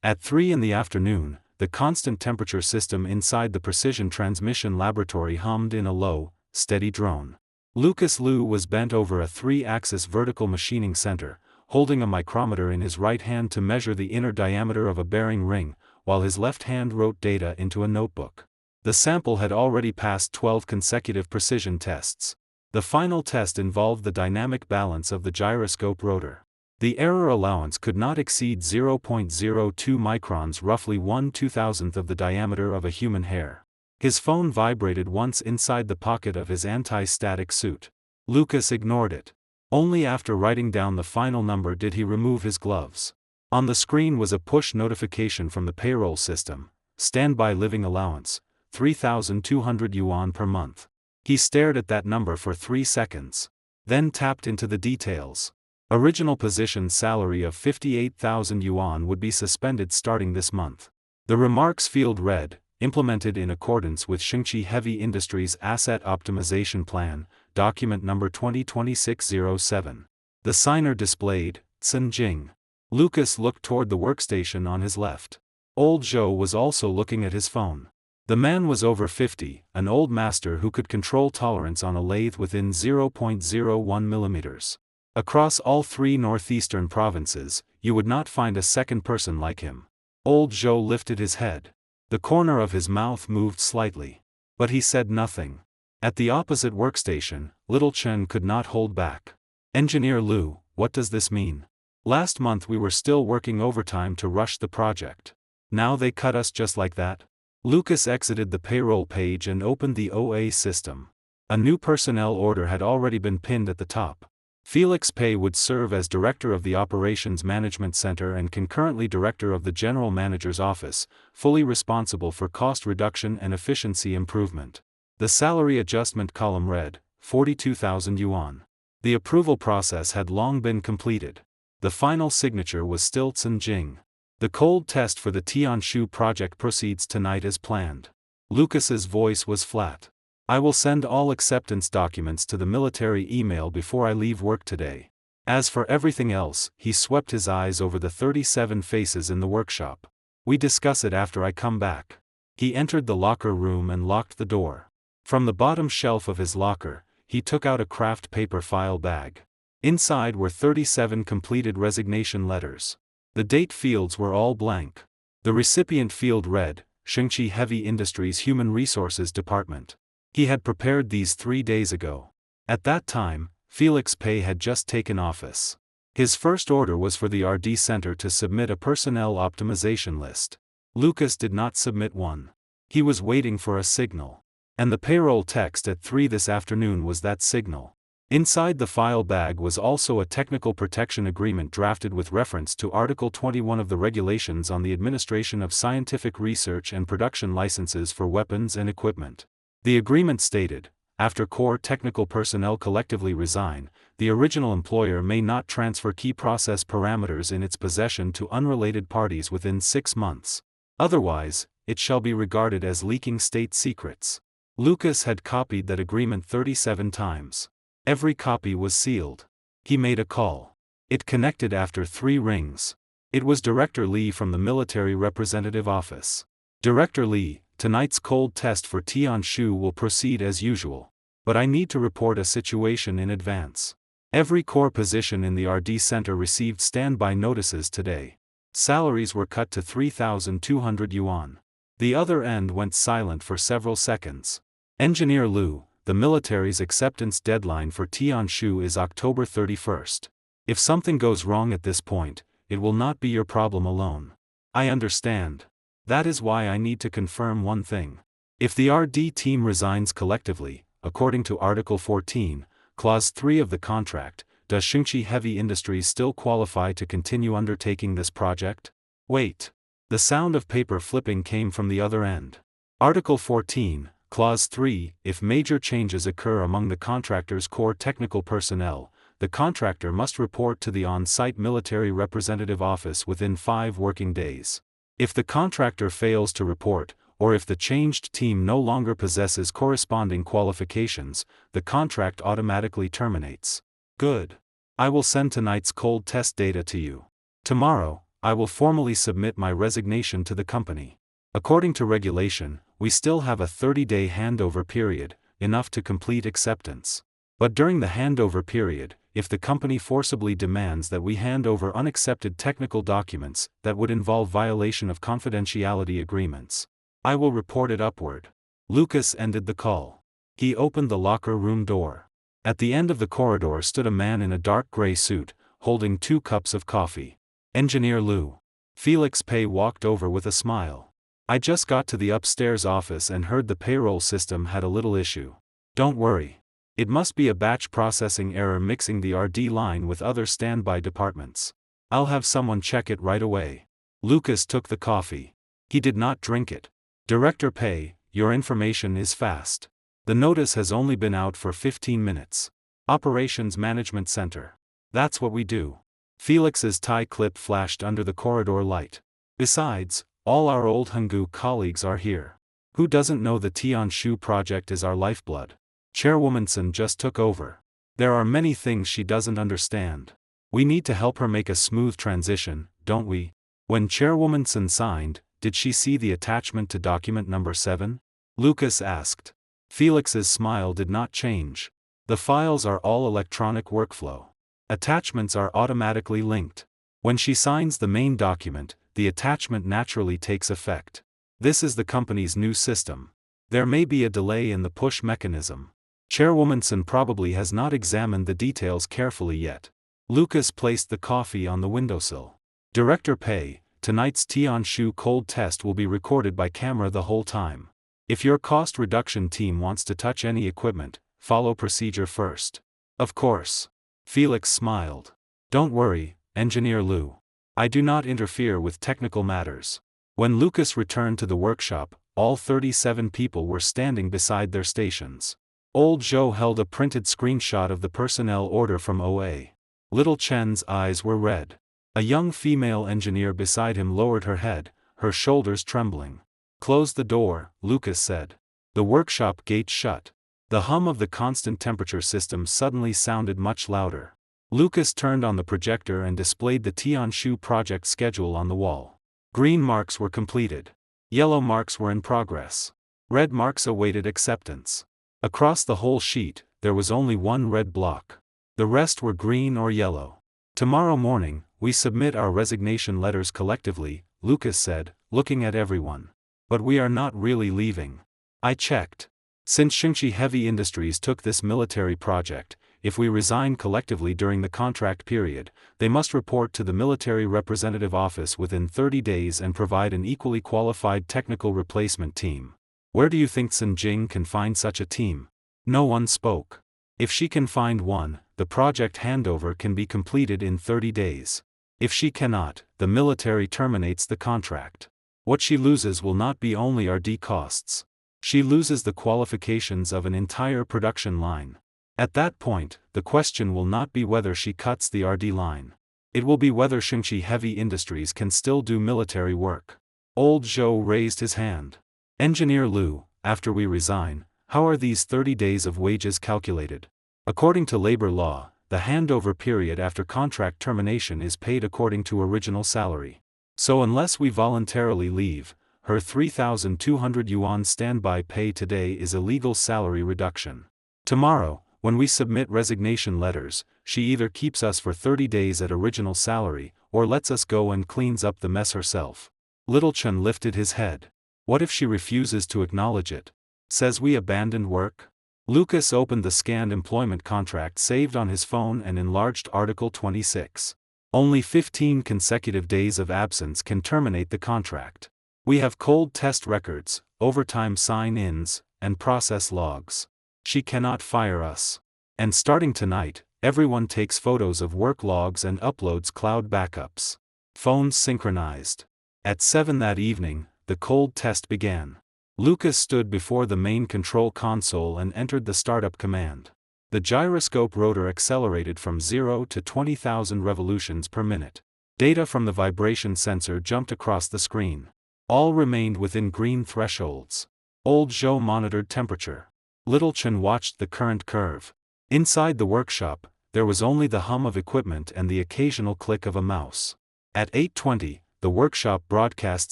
At 3 in the afternoon, the constant temperature system inside the precision transmission laboratory hummed in a low, steady drone. Lucas Liu was bent over a 3-axis vertical machining center, holding a micrometer in his right hand to measure the inner diameter of a bearing ring, while his left hand wrote data into a notebook. The sample had already passed 12 consecutive precision tests. The final test involved the dynamic balance of the gyroscope rotor. The error allowance could not exceed 0.02 microns, roughly 1/2000th of the diameter of a human hair. His phone vibrated once inside the pocket of his anti-static suit. Lucas ignored it. Only after writing down the final number did he remove his gloves. On the screen was a push notification from the payroll system: standby living allowance, 3,200 yuan per month. He stared at that number for 3 seconds. Then tapped into the details. Original position salary of 58,000 yuan would be suspended starting this month. The remarks field read, implemented in accordance with Xingqi Heavy Industries Asset Optimization Plan, document number 2026-07. The signer displayed, Sun Jing. Lucas looked toward the workstation on his left. Old Zhou was also looking at his phone. The man was over 50, an old master who could control tolerance on a lathe within 0.01 millimeters. Across all 3 northeastern provinces, you would not find a second person like him. Old Zhou lifted his head. The corner of his mouth moved slightly. But he said nothing. At the opposite workstation, Little Chen could not hold back. Engineer Liu, what does this mean? Last month we were still working overtime to rush the project. Now they cut us just like that? Lucas exited the payroll page and opened the OA system. A new personnel order had already been pinned at the top. Felix Pei would serve as director of the Operations Management Center and concurrently director of the General Manager's Office, fully responsible for cost reduction and efficiency improvement. The salary adjustment column read, 42,000 yuan. The approval process had long been completed. The final signature was still Sun Jing. The cold test for the Tianshu project proceeds tonight as planned. Lucas's voice was flat. I will send all acceptance documents to the military email before I leave work today. As for everything else, he swept his eyes over the 37 faces in the workshop. We discuss it after I come back. He entered the locker room and locked the door. From the bottom shelf of his locker, he took out a craft paper file bag. Inside were 37 completed resignation letters. The date fields were all blank. The recipient field read, Xingqi Heavy Industries Human Resources Department. He had prepared these 3 days ago. At that time, Felix Pei had just taken office. His first order was for the RD Center to submit a personnel optimization list. Lucas did not submit one. He was waiting for a signal. And the payroll text at 3 this afternoon was that signal. Inside the file bag was also a technical protection agreement drafted with reference to Article 21 of the Regulations on the Administration of Scientific Research and Production Licenses for Weapons and Equipment. The agreement stated, after core technical personnel collectively resign, the original employer may not transfer key process parameters in its possession to unrelated parties within 6 months. Otherwise, it shall be regarded as leaking state secrets. Lucas had copied that agreement 37 times. Every copy was sealed. He made a call. It connected after 3 rings. It was Director Li from the Military Representative Office. Director Li, tonight's cold test for Tianshu will proceed as usual. But I need to report a situation in advance. Every core position in the RD Center received standby notices today. Salaries were cut to 3,200 yuan. The other end went silent for several seconds. Engineer Liu, the military's acceptance deadline for Tianshu is October 31st. If something goes wrong at this point, it will not be your problem alone. I understand. That is why I need to confirm one thing. If the RD team resigns collectively, according to Article 14, Clause 3 of the contract, does Xingqi Heavy Industries still qualify to continue undertaking this project? Wait. The sound of paper flipping came from the other end. Article 14, Clause 3, if major changes occur among the contractor's core technical personnel, the contractor must report to the on-site military representative office within 5 working days. If the contractor fails to report, or if the changed team no longer possesses corresponding qualifications, the contract automatically terminates. Good. I will send tonight's cold test data to you. Tomorrow, I will formally submit my resignation to the company. According to regulation, we still have a 30-day handover period, enough to complete acceptance. But during the handover period, if the company forcibly demands that we hand over unaccepted technical documents that would involve violation of confidentiality agreements, I will report it upward. Lucas ended the call. He opened the locker room door. At the end of the corridor stood a man in a dark gray suit, holding 2 cups of coffee. Engineer Lou. Felix Pei walked over with a smile. I just got to the upstairs office and heard the payroll system had a little issue. Don't worry. It must be a batch processing error mixing the RD line with other standby departments. I'll have someone check it right away. Lucas took the coffee. He did not drink it. Director Pei, your information is fast. The notice has only been out for 15 minutes. Operations Management Center. That's what we do. Felix's tie clip flashed under the corridor light. Besides, all our old Hanggu colleagues are here. Who doesn't know the Tianshu project is our lifeblood? Chairwoman Sun just took over. There are many things she doesn't understand. We need to help her make a smooth transition, don't we? When Chairwoman Sun signed, did she see the attachment to document number 7? Lucas asked. Felix's smile did not change. The files are all electronic workflow. Attachments are automatically linked. When she signs the main document, the attachment naturally takes effect. This is the company's new system. There may be a delay in the push mechanism. Chairwoman Sun probably has not examined the details carefully yet. Lucas placed the coffee on the windowsill. Director Pei, tonight's Tianshu cold test will be recorded by camera the whole time. If your cost reduction team wants to touch any equipment, follow procedure first. Of course. Felix smiled. Don't worry, Engineer Lou. I do not interfere with technical matters. When Lucas returned to the workshop, all 37 people were standing beside their stations. Old Zhou held a printed screenshot of the personnel order from OA. Little Chen's eyes were red. A young female engineer beside him lowered her head, her shoulders trembling. Close the door, Lucas said. The workshop gate shut. The hum of the constant temperature system suddenly sounded much louder. Lucas turned on the projector and displayed the Tianshu project schedule on the wall. Green marks were completed. Yellow marks were in progress. Red marks awaited acceptance. Across the whole sheet, there was only one red block. The rest were green or yellow. Tomorrow morning, we submit our resignation letters collectively, Lucas said, looking at everyone. But we are not really leaving. I checked. Since Xingqi Heavy Industries took this military project, if we resign collectively during the contract period, they must report to the military representative office within 30 days and provide an equally qualified technical replacement team. Where do you think Sun Jing can find such a team? No one spoke. If she can find one, the project handover can be completed in 30 days. If she cannot, the military terminates the contract. What she loses will not be only RD costs. She loses the qualifications of an entire production line. At that point, the question will not be whether she cuts the RD line. It will be whether Xingqi Heavy Industries can still do military work. Old Zhou raised his hand. Engineer Liu, after we resign, how are these 30 days of wages calculated? According to labor law, the handover period after contract termination is paid according to original salary. So unless we voluntarily leave, her 3,200 yuan standby pay today is a legal salary reduction. Tomorrow, when we submit resignation letters, she either keeps us for 30 days at original salary, or lets us go and cleans up the mess herself. Little Chen lifted his head. What if she refuses to acknowledge it? Says we abandoned work? Lucas opened the scanned employment contract saved on his phone and enlarged Article 26. Only 15 consecutive days of absence can terminate the contract. We have cold test records, overtime sign-ins, and process logs. She cannot fire us. And starting tonight, everyone takes photos of work logs and uploads cloud backups. Phones synchronized. At 7 that evening, the cold test began. Lucas stood before the main control console and entered the startup command. The gyroscope rotor accelerated from 0 to 20,000 revolutions per minute. Data from the vibration sensor jumped across the screen. All remained within green thresholds. Old Zhou monitored temperature. Little Chen watched the current curve. Inside the workshop, there was only the hum of equipment and the occasional click of a mouse. At 8:20, the workshop broadcast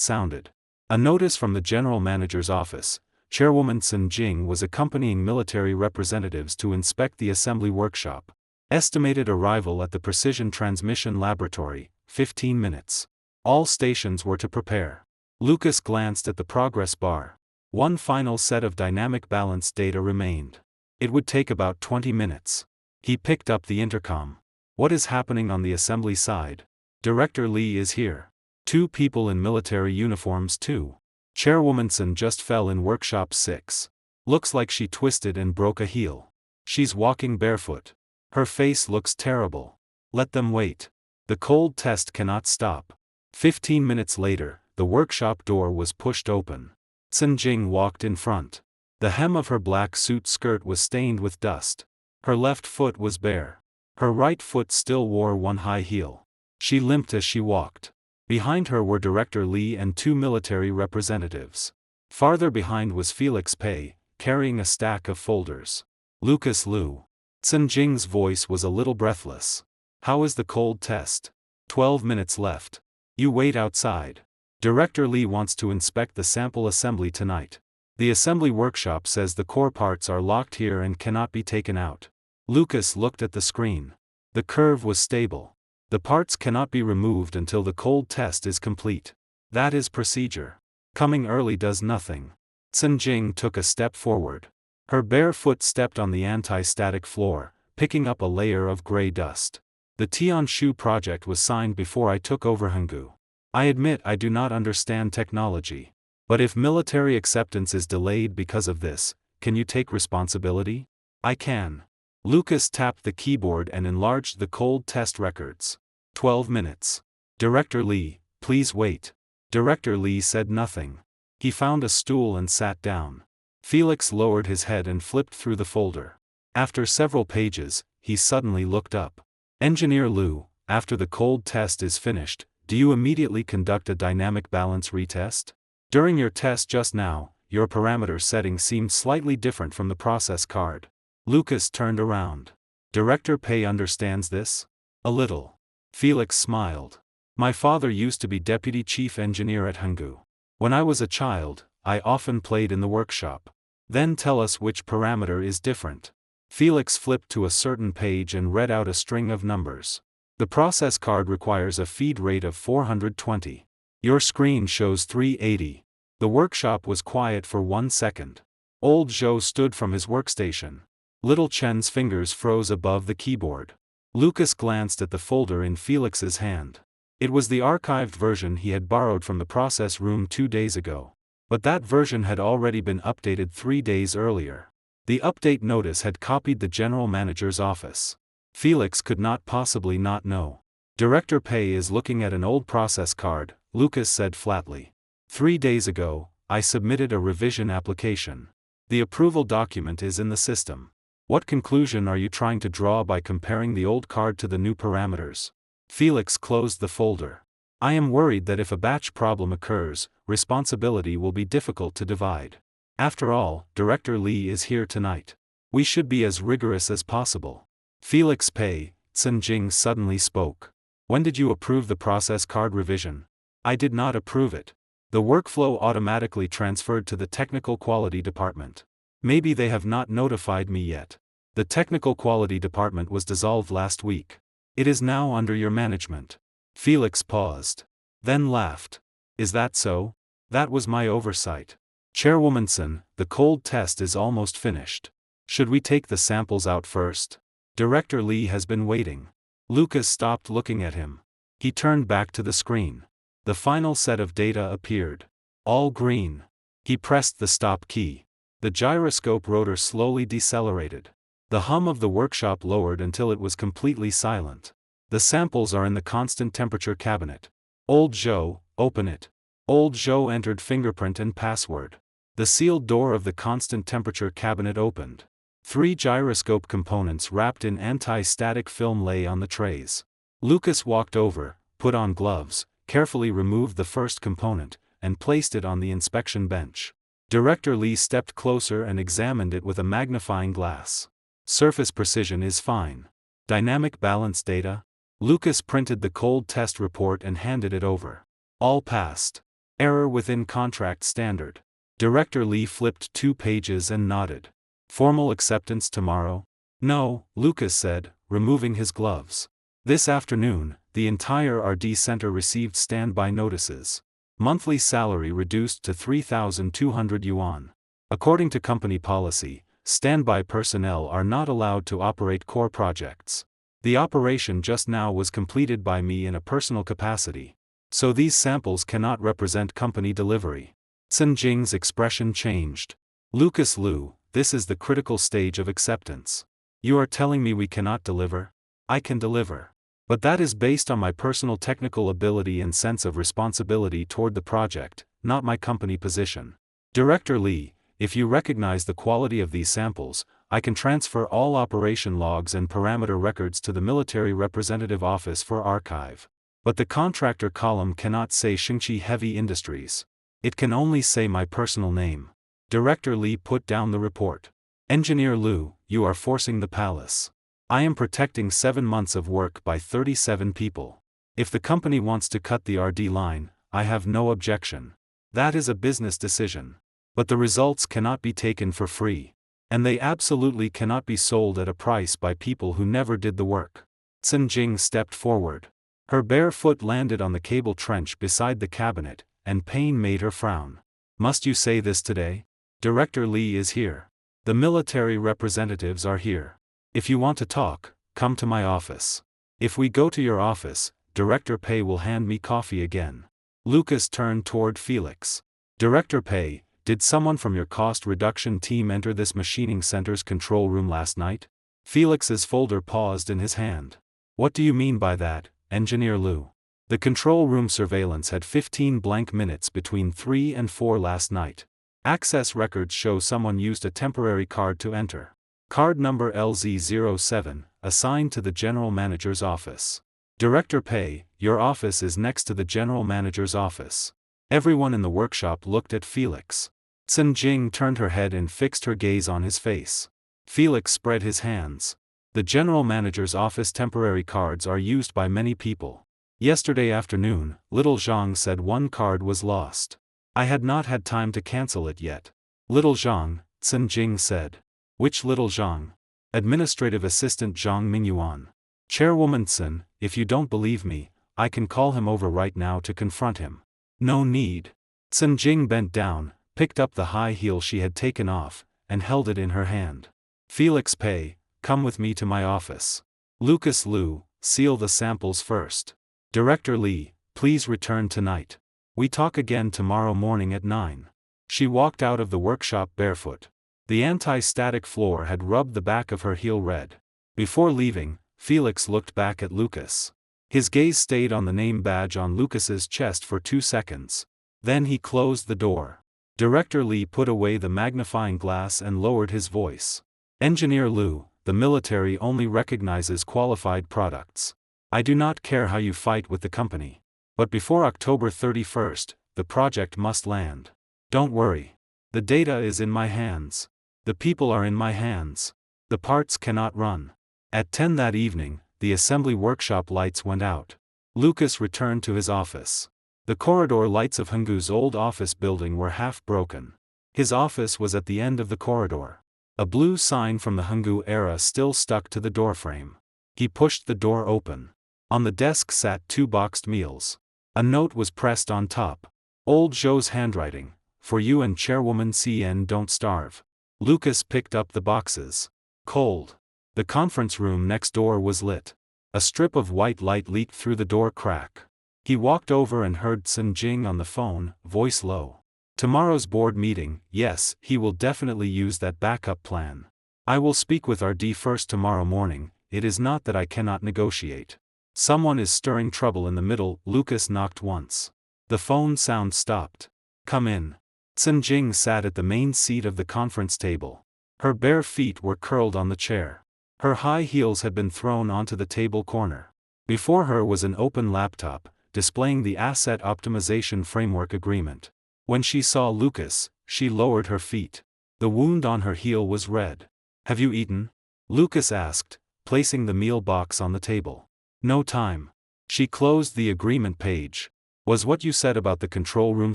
sounded. A notice from the general manager's office. Chairwoman Sun Jing was accompanying military representatives to inspect the assembly workshop. Estimated arrival at the Precision Transmission Laboratory, 15 minutes. All stations were to prepare. Lucas glanced at the progress bar. One final set of dynamic balance data remained. It would take about 20 minutes. He picked up the intercom. What is happening on the assembly side? Director Lee is here. 2 people in military uniforms too. Chairwoman Sun just fell in workshop 6. Looks like she twisted and broke a heel. She's walking barefoot. Her face looks terrible. Let them wait. The cold test cannot stop. 15 minutes later, the workshop door was pushed open. Sun Jing walked in front. The hem of her black suit skirt was stained with dust. Her left foot was bare. Her right foot still wore one high heel. She limped as she walked. Behind her were Director Lee and 2 military representatives. Farther behind was Felix Pei, carrying a stack of folders. Lucas Liu. Sun Jing's voice was a little breathless. How is the cold test? 12 minutes left. You wait outside. Director Lee wants to inspect the sample assembly tonight. The assembly workshop says the core parts are locked here and cannot be taken out. Lucas looked at the screen. The curve was stable. The parts cannot be removed until the cold test is complete. That is procedure. Coming early does nothing. Sun Jing took a step forward. Her bare foot stepped on the anti-static floor, picking up a layer of gray dust. The Tianshu project was signed before I took over Hanggu. I admit I do not understand technology. But if military acceptance is delayed because of this, can you take responsibility? I can. Lucas tapped the keyboard and enlarged the cold test records. 12 minutes. Director Lee, please wait. Director Lee said nothing. He found a stool and sat down. Felix lowered his head and flipped through the folder. After several pages, he suddenly looked up. Engineer Liu, after the cold test is finished, do you immediately conduct a dynamic balance retest? During your test just now, your parameter setting seemed slightly different from the process card. Lucas turned around. Director Pei understands this? A little. Felix smiled. My father used to be deputy chief engineer at Hanggu. When I was a child, I often played in the workshop. Then tell us which parameter is different. Felix flipped to a certain page and read out a string of numbers. The process card requires a feed rate of 420. Your screen shows 380. The workshop was quiet for 1 second. Old Zhou stood from his workstation. Little Chen's fingers froze above the keyboard. Lucas glanced at the folder in Felix's hand. It was the archived version he had borrowed from the process room 2 days ago. But that version had already been updated 3 days earlier. The update notice had copied the general manager's office. Felix could not possibly not know. Director Pei is looking at an old process card, Lucas said flatly. 3 days ago, I submitted a revision application. The approval document is in the system. What conclusion are you trying to draw by comparing the old card to the new parameters? Felix closed the folder. I am worried that if a batch problem occurs, responsibility will be difficult to divide. After all, Director Lee is here tonight. We should be as rigorous as possible. Felix Pei, Sun Jing suddenly spoke. When did you approve the process card revision? I did not approve it. The workflow automatically transferred to the technical quality department. Maybe they have not notified me yet. The technical quality department was dissolved last week. It is now under your management. Felix paused. Then laughed. Is that so? That was my oversight. Chairwoman Sun, the cold test is almost finished. Should we take the samples out first? Director Lee has been waiting. Lucas stopped looking at him. He turned back to the screen. The final set of data appeared. All green. He pressed the stop key. The gyroscope rotor slowly decelerated. The hum of the workshop lowered until it was completely silent. The samples are in the constant temperature cabinet. Old Zhou, open it. Old Zhou entered fingerprint and password. The sealed door of the constant temperature cabinet opened. 3 gyroscope components wrapped in anti-static film lay on the trays. Lucas walked over, put on gloves, carefully removed the first component, and placed it on the inspection bench. Director Lee stepped closer and examined it with a magnifying glass. Surface precision is fine. Dynamic balance data? Lucas printed the cold test report and handed it over. All passed. Error within contract standard. Director Lee flipped 2 pages and nodded. Formal acceptance tomorrow? No, Lucas said, removing his gloves. This afternoon, the entire RD center received standby notices. Monthly salary reduced to 3,200 yuan. According to company policy, standby personnel are not allowed to operate core projects. The operation just now was completed by me in a personal capacity. So these samples cannot represent company delivery. Sun Jing's expression changed. Lucas Liu, this is the critical stage of acceptance. You are telling me we cannot deliver? I can deliver. But that is based on my personal technical ability and sense of responsibility toward the project, not my company position. Director Lee, if you recognize the quality of these samples, I can transfer all operation logs and parameter records to the military representative office for archive. But the contractor column cannot say Xingqi Heavy Industries. It can only say my personal name. Director Lee put down the report. Engineer Liu, you are forcing the palace. I am protecting 7 months of work by 37 people. If the company wants to cut the RD line, I have no objection. That is a business decision. But the results cannot be taken for free. And they absolutely cannot be sold at a price by people who never did the work. Sun Jing stepped forward. Her bare foot landed on the cable trench beside the cabinet, and pain made her frown. Must you say this today? Director Lee is here. The military representatives are here. If you want to talk, come to my office. If we go to your office, Director Pei will hand me coffee again. Lucas turned toward Felix. Director Pei, did someone from your cost reduction team enter this machining center's control room last night? Felix's folder paused in his hand. What do you mean by that, Engineer Liu? The control room surveillance had 15 blank minutes between 3 and 4 last night. Access records show someone used a temporary card to enter. Card number LZ07, assigned to the General Manager's office. Director Pei, your office is next to the General Manager's office. Everyone in the workshop looked at Felix. Sun Jing turned her head and fixed her gaze on his face. Felix spread his hands. The General Manager's office temporary cards are used by many people. Yesterday afternoon, Little Zhang said one card was lost. I had not had time to cancel it yet. Little Zhang, Sun Jing said. Which Little Zhang? Administrative Assistant Zhang Mingyuan. Chairwoman Sun, if you don't believe me, I can call him over right now to confront him. No need. Sun Jing bent down, picked up the high heel she had taken off, and held it in her hand. Felix Pei, come with me to my office. Lucas Liu, seal the samples first. Director Lee, please return tonight. We talk again tomorrow morning at 9. She walked out of the workshop barefoot. The anti-static floor had rubbed the back of her heel red. Before leaving, Felix looked back at Lucas. His gaze stayed on the name badge on Lucas's chest for 2 seconds. Then he closed the door. Director Lee put away the magnifying glass and lowered his voice. Engineer Liu, the military only recognizes qualified products. I do not care how you fight with the company. But before October 31st, the project must land. Don't worry. The data is in my hands. The people are in my hands. The parts cannot run. At 10 that evening, the assembly workshop lights went out. Lucas returned to his office. The corridor lights of Henggu's old office building were half broken. His office was at the end of the corridor. A blue sign from the Henggu era still stuck to the doorframe. He pushed the door open. On the desk sat 2 boxed meals. A note was pressed on top. Old Zhou's handwriting, for you and Chairwoman CN don't starve. Lucas picked up the boxes. Cold. The conference room next door was lit. A strip of white light leaked through the door crack. He walked over and heard Sun Jing on the phone, voice low. Tomorrow's board meeting, yes, he will definitely use that backup plan. I will speak with RD first tomorrow morning. It is not that I cannot negotiate. Someone is stirring trouble in the middle. Lucas knocked once. The phone sound stopped. Come in. Sun Jing sat at the main seat of the conference table. Her bare feet were curled on the chair. Her high heels had been thrown onto the table corner. Before her was an open laptop, displaying the Asset Optimization Framework Agreement. When she saw Lucas, she lowered her feet. The wound on her heel was red. Have you eaten? Lucas asked, placing the meal box on the table. No time. She closed the agreement page. Was what you said about the control room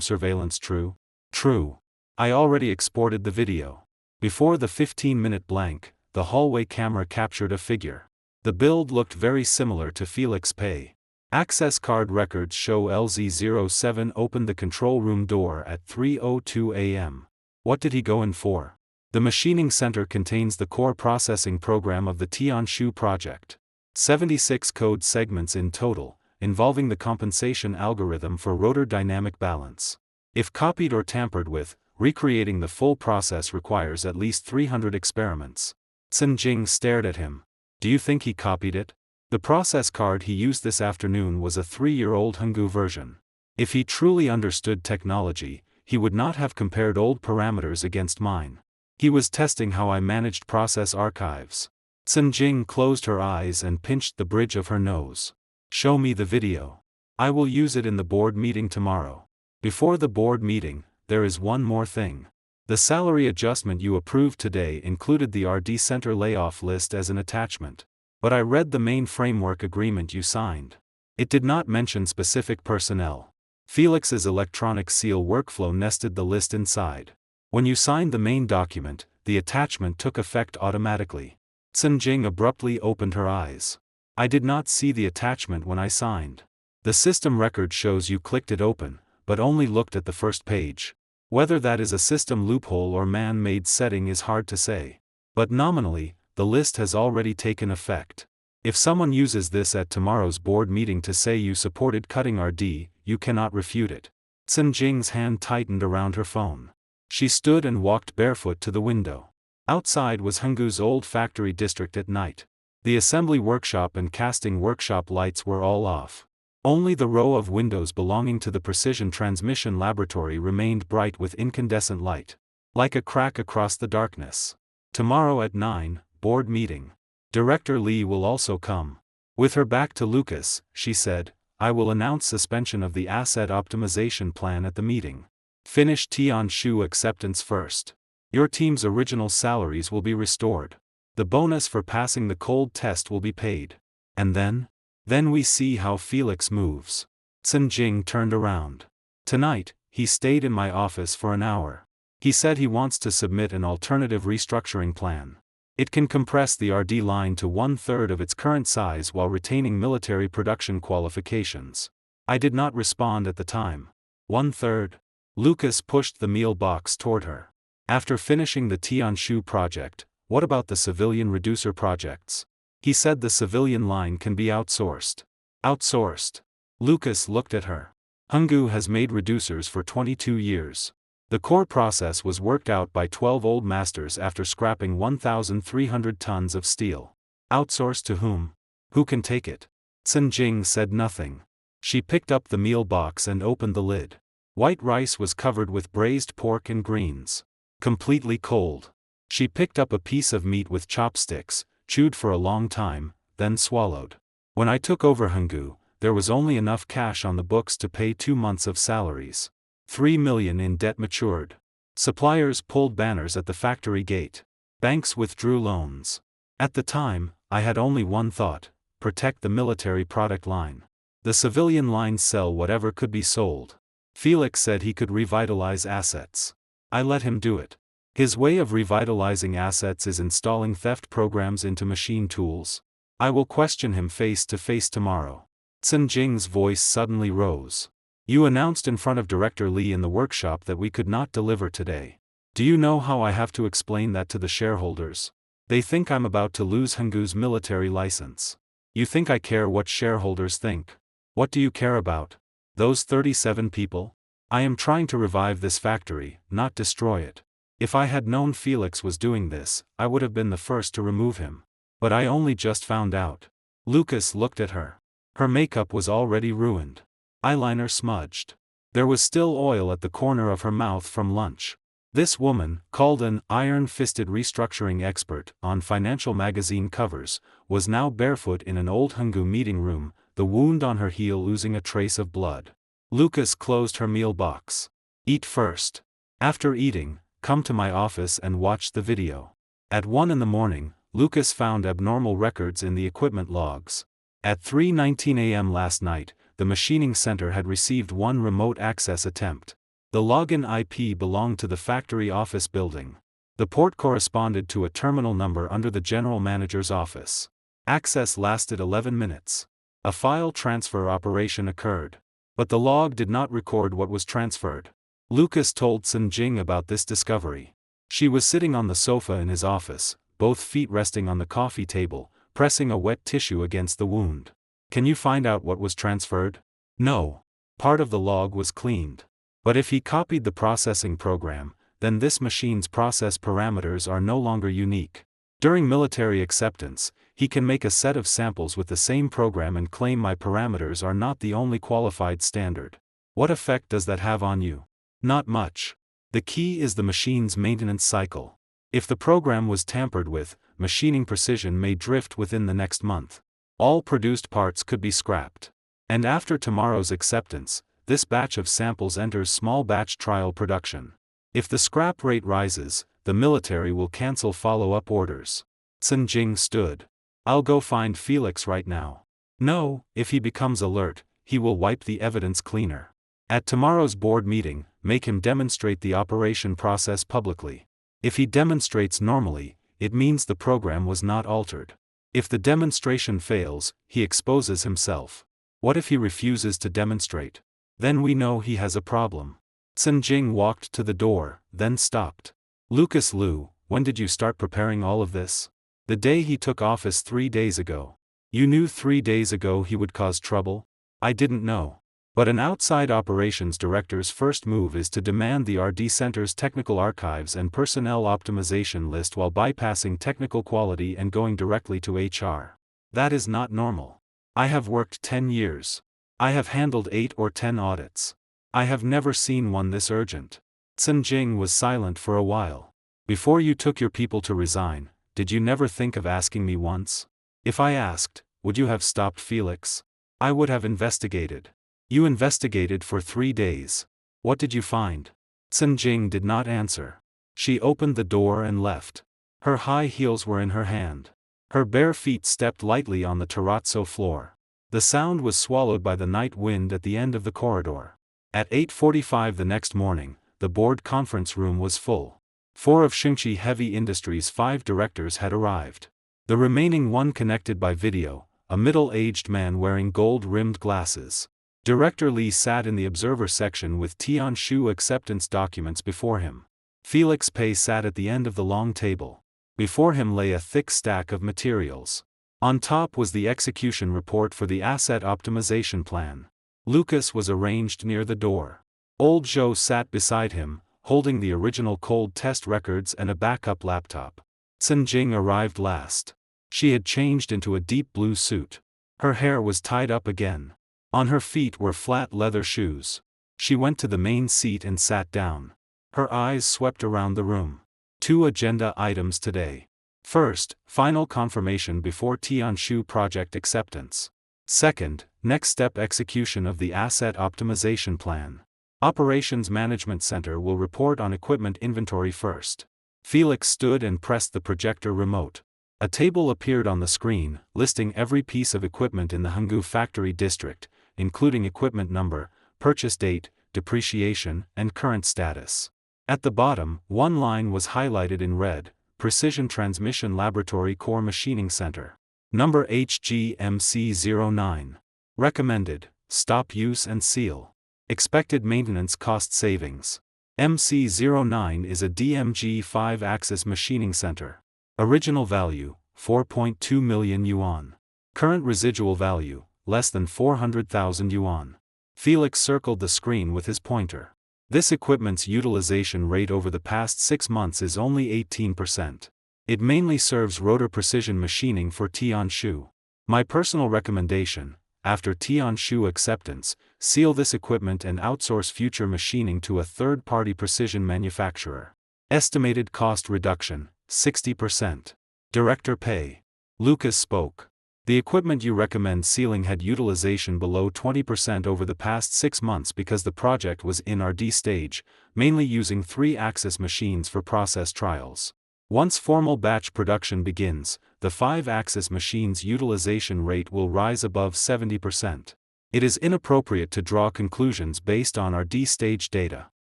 surveillance true? True. I already exported the video. Before the 15-minute blank, the hallway camera captured a figure. The build looked very similar to Felix Pay. Access card records show LZ07 opened the control room door at 3:02 a.m. What did he go in for? The machining center contains the core processing program of the Tianshu project. 76 code segments in total, involving the compensation algorithm for rotor dynamic balance. If copied or tampered with, recreating the full process requires at least 300 experiments. Chen Jing stared at him. Do you think he copied it? The process card he used this afternoon was a 3-year-old Hanggu version. If he truly understood technology, he would not have compared old parameters against mine. He was testing how I managed process archives. Chen Jing closed her eyes and pinched the bridge of her nose. Show me the video. I will use it in the board meeting tomorrow. Before the board meeting, there is one more thing. The salary adjustment you approved today included the RD Center layoff list as an attachment. But I read the main framework agreement you signed. It did not mention specific personnel. Felix's electronic seal workflow nested the list inside. When you signed the main document, the attachment took effect automatically. Chen Jing abruptly opened her eyes. I did not see the attachment when I signed. The system record shows you clicked it open, but only looked at the first page. Whether that is a system loophole or man-made setting is hard to say. But nominally, the list has already taken effect. If someone uses this at tomorrow's board meeting to say you supported cutting RD, you cannot refute it. Chen Jing's hand tightened around her phone. She stood and walked barefoot to the window. Outside was Hanggu's old factory district at night. The assembly workshop and casting workshop lights were all off. Only the row of windows belonging to the precision transmission laboratory remained bright with incandescent light. Like a crack across the darkness. Tomorrow at 9, board meeting. Director Lee will also come. With her back to Lucas, she said, I will announce suspension of the asset optimization plan at the meeting. Finish Tianshu acceptance first. Your team's original salaries will be restored. The bonus for passing the cold test will be paid. And then? Then we see how Felix moves. Chen Jing turned around. Tonight, he stayed in my office for an hour. He said he wants to submit an alternative restructuring plan. It can compress the RD line to 1/3 of its current size while retaining military production qualifications. I did not respond at the time. 1/3? Lucas pushed the meal box toward her. After finishing the Tianshu project, what about the civilian reducer projects? He said the civilian line can be outsourced. Outsourced? Lucas looked at her. Hanggu has made reducers for 22 years. The core process was worked out by 12 old masters after scrapping 1,300 tons of steel. Outsourced to whom? Who can take it? Chen Jing said nothing. She picked up the meal box and opened the lid. White rice was covered with braised pork and greens. Completely cold. She picked up a piece of meat with chopsticks, chewed for a long time, then swallowed. When I took over Hanggu, there was only enough cash on the books to pay 2 months of salaries. 3 million in debt matured. Suppliers pulled banners at the factory gate. Banks withdrew loans. At the time, I had only one thought: protect the military product line. The civilian line sell whatever could be sold. Felix said he could revitalize assets. I let him do it. His way of revitalizing assets is installing theft programs into machine tools. I will question him face to face tomorrow. Chen Jing's voice suddenly rose. You announced in front of Director Lee in the workshop that we could not deliver today. Do you know how I have to explain that to the shareholders? They think I'm about to lose Hanggu's military license. You think I care what shareholders think? What do you care about? Those 37 people? I am trying to revive this factory, not destroy it. If I had known Felix was doing this, I would have been the first to remove him. But I only just found out. Lucas looked at her. Her makeup was already ruined. Eyeliner smudged. There was still oil at the corner of her mouth from lunch. This woman, called an iron-fisted restructuring expert on financial magazine covers, was now barefoot in an old Hanggu meeting room, the wound on her heel oozing a trace of blood. Lucas closed her meal box. Eat first. After eating, come to my office and watch the video. At 1 in the morning, Lucas found abnormal records in the equipment logs. At 3:19 a.m. last night, the machining center had received one remote access attempt. The login IP belonged to the factory office building. The port corresponded to a terminal number under the general manager's office. Access lasted 11 minutes. A file transfer operation occurred. But the log did not record what was transferred. Lucas told Sun Jing about this discovery. She was sitting on the sofa in his office, both feet resting on the coffee table, pressing a wet tissue against the wound. Can you find out what was transferred? No. Part of the log was cleaned. But if he copied the processing program, then this machine's process parameters are no longer unique. During military acceptance, he can make a set of samples with the same program and claim my parameters are not the only qualified standard. What effect does that have on you? Not much. The key is the machine's maintenance cycle. If the program was tampered with, machining precision may drift within the next month. All produced parts could be scrapped. And after tomorrow's acceptance, this batch of samples enters small batch trial production. If the scrap rate rises, the military will cancel follow-up orders. Sun Jing stood. I'll go find Felix right now. No, if he becomes alert, he will wipe the evidence cleaner. At tomorrow's board meeting, make him demonstrate the operation process publicly. If he demonstrates normally, it means the program was not altered. If the demonstration fails, he exposes himself. What if he refuses to demonstrate? Then we know he has a problem. Sun Jing walked to the door, then stopped. Lucas Liu, when did you start preparing all of this? The day he took office 3 days ago. You knew 3 days ago he would cause trouble? I didn't know. But an outside operations director's first move is to demand the RD Center's technical archives and personnel optimization list while bypassing technical quality and going directly to HR. That is not normal. I have worked 10 years. I have handled 8 or 10 audits. I have never seen one this urgent. Sun Jing was silent for a while. Before you took your people to resign, did you never think of asking me once? If I asked, would you have stopped Felix? I would have investigated. You investigated for 3 days. What did you find? Sun Jing did not answer. She opened the door and left. Her high heels were in her hand. Her bare feet stepped lightly on the terrazzo floor. The sound was swallowed by the night wind at the end of the corridor. At 8:45 the next morning, the board conference room was full. 4 of Shengqi Heavy Industries' 5 directors had arrived. The remaining one connected by video, a middle-aged man wearing gold-rimmed glasses. Director Li sat in the observer section with Tianshu acceptance documents before him. Felix Pei sat at the end of the long table. Before him lay a thick stack of materials. On top was the execution report for the asset optimization plan. Lucas was arranged near the door. Old Zhou sat beside him, holding the original cold test records and a backup laptop. Sun Jing arrived last. She had changed into a deep blue suit. Her hair was tied up again. On her feet were flat leather shoes. She went to the main seat and sat down. Her eyes swept around the room. 2 agenda items today. First, final confirmation before Tianshu project acceptance. Second, next step execution of the asset optimization plan. Operations Management Center will report on equipment inventory first. Felix stood and pressed the projector remote. A table appeared on the screen, listing every piece of equipment in the Hanggu factory district, including equipment number, purchase date, depreciation, and current status. At the bottom, one line was highlighted in red: Precision Transmission Laboratory Core Machining Center. Number HGMC09. Recommended: stop use and seal. Expected maintenance cost savings. MC09 is a DMG 5-axis machining center. Original value, 4.2 million yuan. Current residual value, less than 400,000 yuan. Felix circled the screen with his pointer. This equipment's utilization rate over the past 6 months is only 18%. It mainly serves rotor precision machining for Tianshu. My personal recommendation: after Tianshu acceptance, seal this equipment and outsource future machining to a third-party precision manufacturer. Estimated cost reduction, 60%. Director Pei. Lucas spoke. The equipment you recommend sealing had utilization below 20% over the past 6 months because the project was in RD stage, mainly using 3-axis machines for process trials. Once formal batch production begins, the 5-axis machine's utilization rate will rise above 70%. It is inappropriate to draw conclusions based on our D-stage data.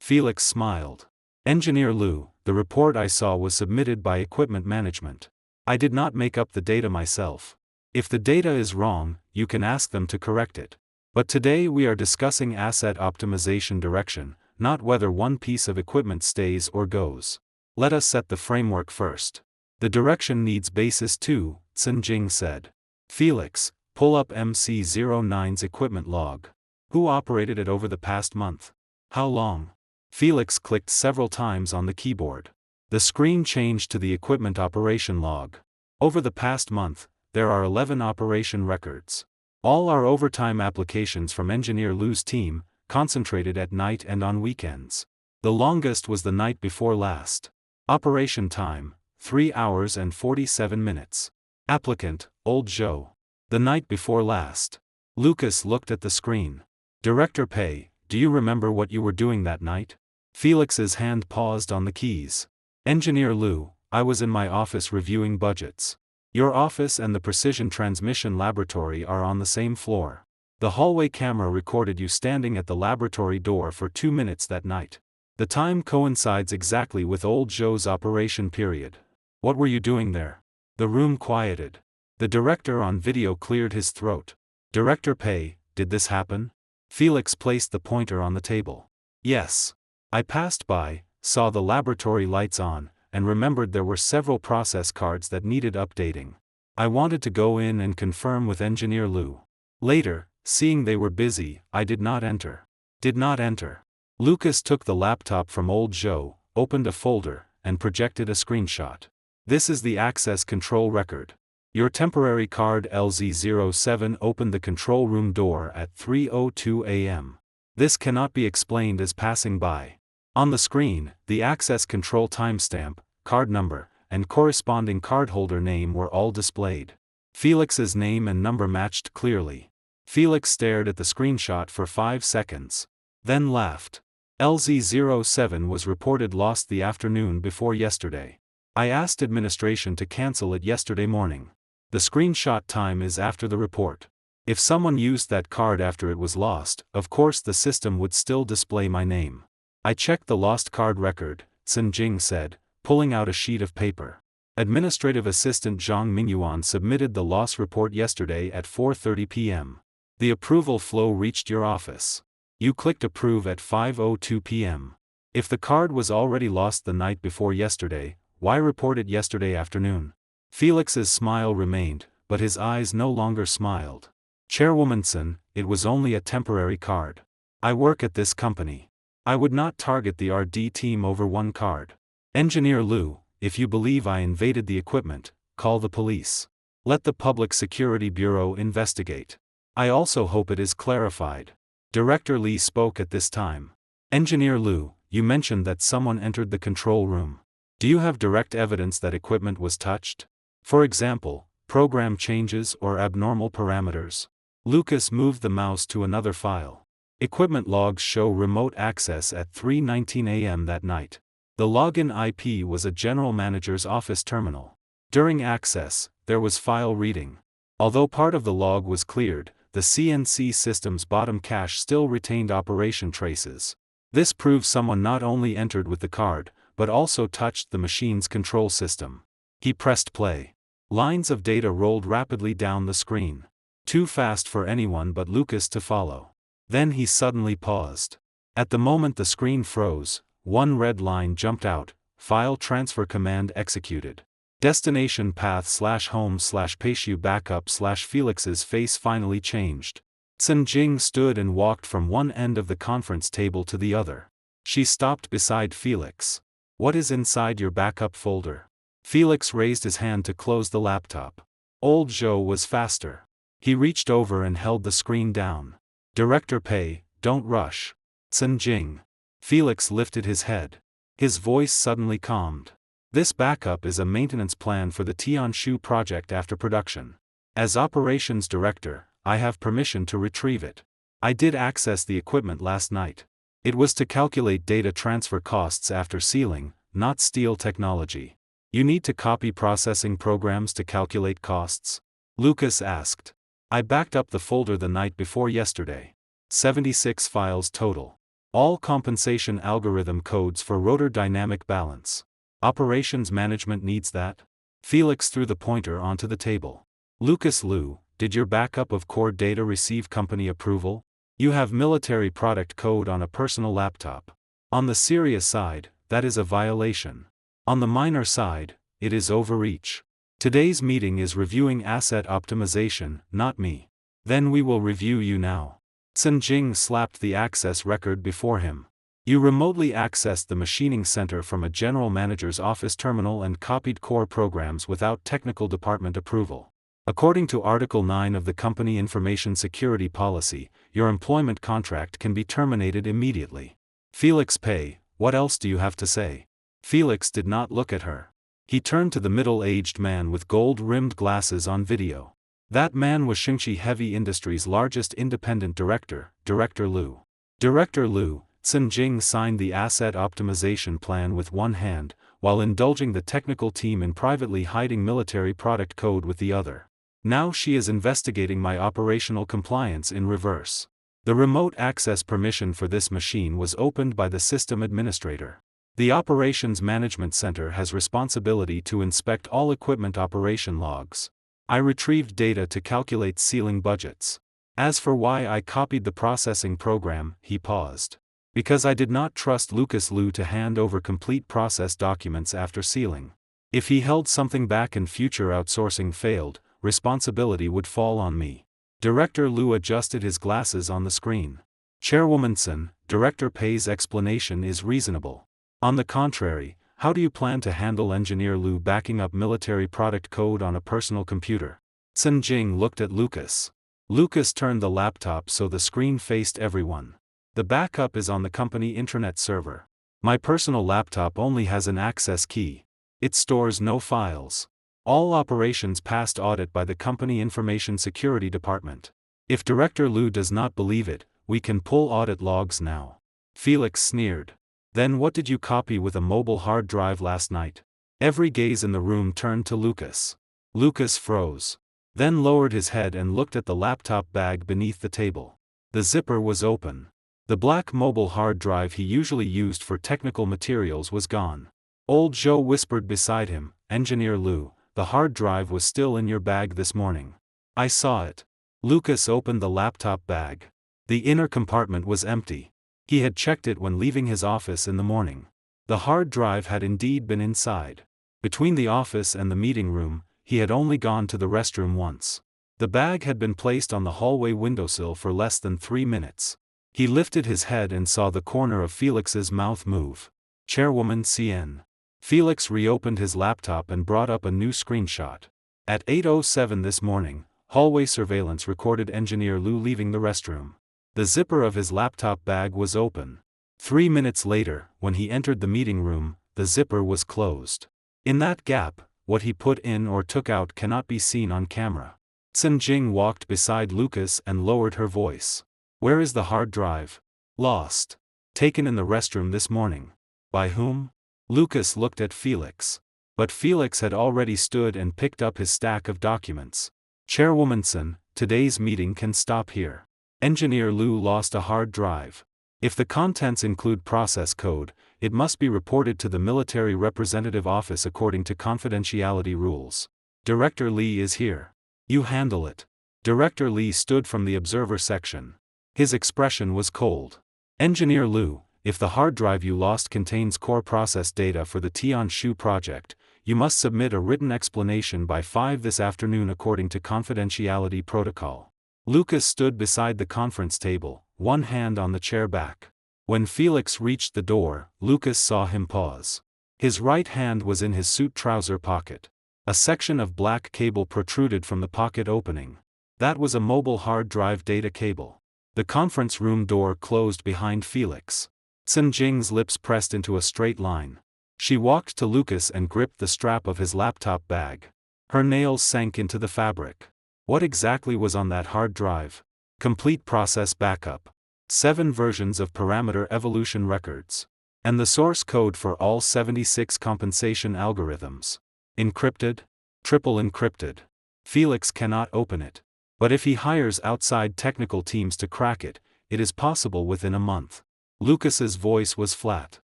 Felix smiled. Engineer Liu, the report I saw was submitted by equipment management. I did not make up the data myself. If the data is wrong, you can ask them to correct it. But today we are discussing asset optimization direction, not whether one piece of equipment stays or goes. Let us set the framework first. The direction needs basis too, Sun Jing said. Felix, pull up MC09's equipment log. Who operated it over the past month? How long? Felix clicked several times on the keyboard. The screen changed to the equipment operation log. Over the past month, there are 11 operation records. All are overtime applications from Engineer Liu's team, concentrated at night and on weekends. The longest was the night before last. Operation time, 3 hours and 47 minutes. Applicant, Old Zhou. The night before last. Lucas looked at the screen. Director Pei, do you remember what you were doing that night? Felix's hand paused on the keys. Engineer Liu, I was in my office reviewing budgets. Your office and the precision transmission laboratory are on the same floor. The hallway camera recorded you standing at the laboratory door for 2 minutes that night. The time coincides exactly with Old Zhou's operation period. What were you doing there? The room quieted. The director on video cleared his throat. Director Pei, did this happen? Felix placed the pointer on the table. Yes. I passed by, saw the laboratory lights on, and remembered there were several process cards that needed updating. I wanted to go in and confirm with Engineer Liu. Later, seeing they were busy, I did not enter. Did not enter. Lucas took the laptop from Old Zhou, opened a folder, and projected a screenshot. This is the access control record. Your temporary card LZ07 opened the control room door at 3:02 a.m. This cannot be explained as passing by. On the screen, the access control timestamp, card number, and corresponding cardholder name were all displayed. Felix's name and number matched clearly. Felix stared at the screenshot for 5 seconds. Then laughed. LZ07 was reported lost the afternoon before yesterday. I asked administration to cancel it yesterday morning. The screenshot time is after the report. If someone used that card after it was lost, of course the system would still display my name. I checked the lost card record, Sun Jing said, pulling out a sheet of paper. Administrative Assistant Zhang Mingyuan submitted the loss report yesterday at 4:30 p.m. The approval flow reached your office. You clicked approve at 5:02 p.m. If the card was already lost the night before yesterday, why report it yesterday afternoon? Felix's smile remained, but his eyes no longer smiled. Chairwoman Sun, it was only a temporary card. I work at this company. I would not target the RD team over one card. Engineer Liu, if you believe I invaded the equipment, call the police. Let the Public Security Bureau investigate. I also hope it is clarified. Director Li spoke at this time. Engineer Liu, you mentioned that someone entered the control room. Do you have direct evidence that equipment was touched? For example, program changes or abnormal parameters. Lucas moved the mouse to another file. Equipment logs show remote access at 3:19 a.m. that night. The login IP was a general manager's office terminal. During access, there was file reading. Although part of the log was cleared, the CNC system's bottom cache still retained operation traces. This proves someone not only entered with the card, but also touched the machine's control system. He pressed play. Lines of data rolled rapidly down the screen. Too fast for anyone but Lucas to follow. Then he suddenly paused. At the moment the screen froze, one red line jumped out, file transfer command executed. Destination path /home/Peishu backup Felix's face finally changed. Sun Jing stood and walked from one end of the conference table to the other. She stopped beside Felix. What is inside your backup folder? Felix raised his hand to close the laptop. Old Zhou was faster. He reached over and held the screen down. Director Pei, don't rush. Sun Jing. Felix lifted his head. His voice suddenly calmed. This backup is a maintenance plan for the Tianshu project after production. As operations director, I have permission to retrieve it. I did access the equipment last night. It was to calculate data transfer costs after sealing, not steal technology. You need to copy processing programs to calculate costs? Lucas asked. I backed up the folder the night before yesterday. 76 files total. All compensation algorithm codes for rotor dynamic balance. Operations management needs that? Felix threw the pointer onto the table. Lucas Liu, did your backup of core data receive company approval? You have military product code on a personal laptop. On the serious side, that is a violation. On the minor side, it is overreach. Today's meeting is reviewing asset optimization, not me. Then we will review you now. Chen Jing slapped the access record before him. You remotely accessed the machining center from a general manager's office terminal and copied core programs without technical department approval. According to Article 9 of the Company Information Security Policy, your employment contract can be terminated immediately. Felix Pei, what else do you have to say? Felix did not look at her. He turned to the middle-aged man with gold-rimmed glasses on video. That man was Xingqi Heavy Industries' largest independent director, Director Liu. Director Liu, Chen Jing signed the asset optimization plan with one hand, while indulging the technical team in privately hiding military product code with the other. Now she is investigating my operational compliance in reverse. The remote access permission for this machine was opened by the system administrator. The Operations Management Center has responsibility to inspect all equipment operation logs. I retrieved data to calculate ceiling budgets. As for why I copied the processing program, he paused. Because I did not trust Lucas Liu to hand over complete process documents after sealing. If he held something back and future outsourcing failed, responsibility would fall on me. Director Liu adjusted his glasses on the screen. Chairwoman Chen, Director Pei's explanation is reasonable. On the contrary, how do you plan to handle Engineer Liu backing up military product code on a personal computer? Chen Jing looked at Lucas. Lucas turned the laptop so the screen faced everyone. The backup is on the company intranet server. My personal laptop only has an access key. It stores no files. All operations passed audit by the company information security department. If Director Liu does not believe it, we can pull audit logs now. Felix sneered. Then what did you copy with a mobile hard drive last night? Every gaze in the room turned to Lucas. Lucas froze. Then lowered his head and looked at the laptop bag beneath the table. The zipper was open. The black mobile hard drive he usually used for technical materials was gone. Old Zhou whispered beside him, Engineer Liu, the hard drive was still in your bag this morning. I saw it. Lucas opened the laptop bag. The inner compartment was empty. He had checked it when leaving his office in the morning. The hard drive had indeed been inside. Between the office and the meeting room, he had only gone to the restroom once. The bag had been placed on the hallway windowsill for less than 3 minutes. He lifted his head and saw the corner of Felix's mouth move. Chairwoman CN. Felix reopened his laptop and brought up a new screenshot. At 8:07 this morning, hallway surveillance recorded Engineer Liu leaving the restroom. The zipper of his laptop bag was open. 3 minutes later, when he entered the meeting room, the zipper was closed. In that gap, what he put in or took out cannot be seen on camera. Chen Jing walked beside Lucas and lowered her voice. Where is the hard drive? Lost. Taken in the restroom this morning. By whom? Lucas looked at Felix. But Felix had already stood and picked up his stack of documents. Chairwoman Chen, today's meeting can stop here. Engineer Liu lost a hard drive. If the contents include process code, it must be reported to the military representative office according to confidentiality rules. Director Li is here. You handle it. Director Li stood from the observer section. His expression was cold. Engineer Liu, if the hard drive you lost contains core process data for the Tianshu project, you must submit a written explanation by 5 this afternoon according to confidentiality protocol. Lucas stood beside the conference table, one hand on the chair back. When Felix reached the door, Lucas saw him pause. His right hand was in his suit trouser pocket. A section of black cable protruded from the pocket opening. That was a mobile hard drive data cable. The conference room door closed behind Felix. Chen Jing's lips pressed into a straight line. She walked to Lucas and gripped the strap of his laptop bag. Her nails sank into the fabric. What exactly was on that hard drive? Complete process backup. 7 versions of parameter evolution records. And the source code for all 76 compensation algorithms. Encrypted? Triple encrypted. Felix cannot open it. But if he hires outside technical teams to crack it, it is possible within a month. Lucas's voice was flat.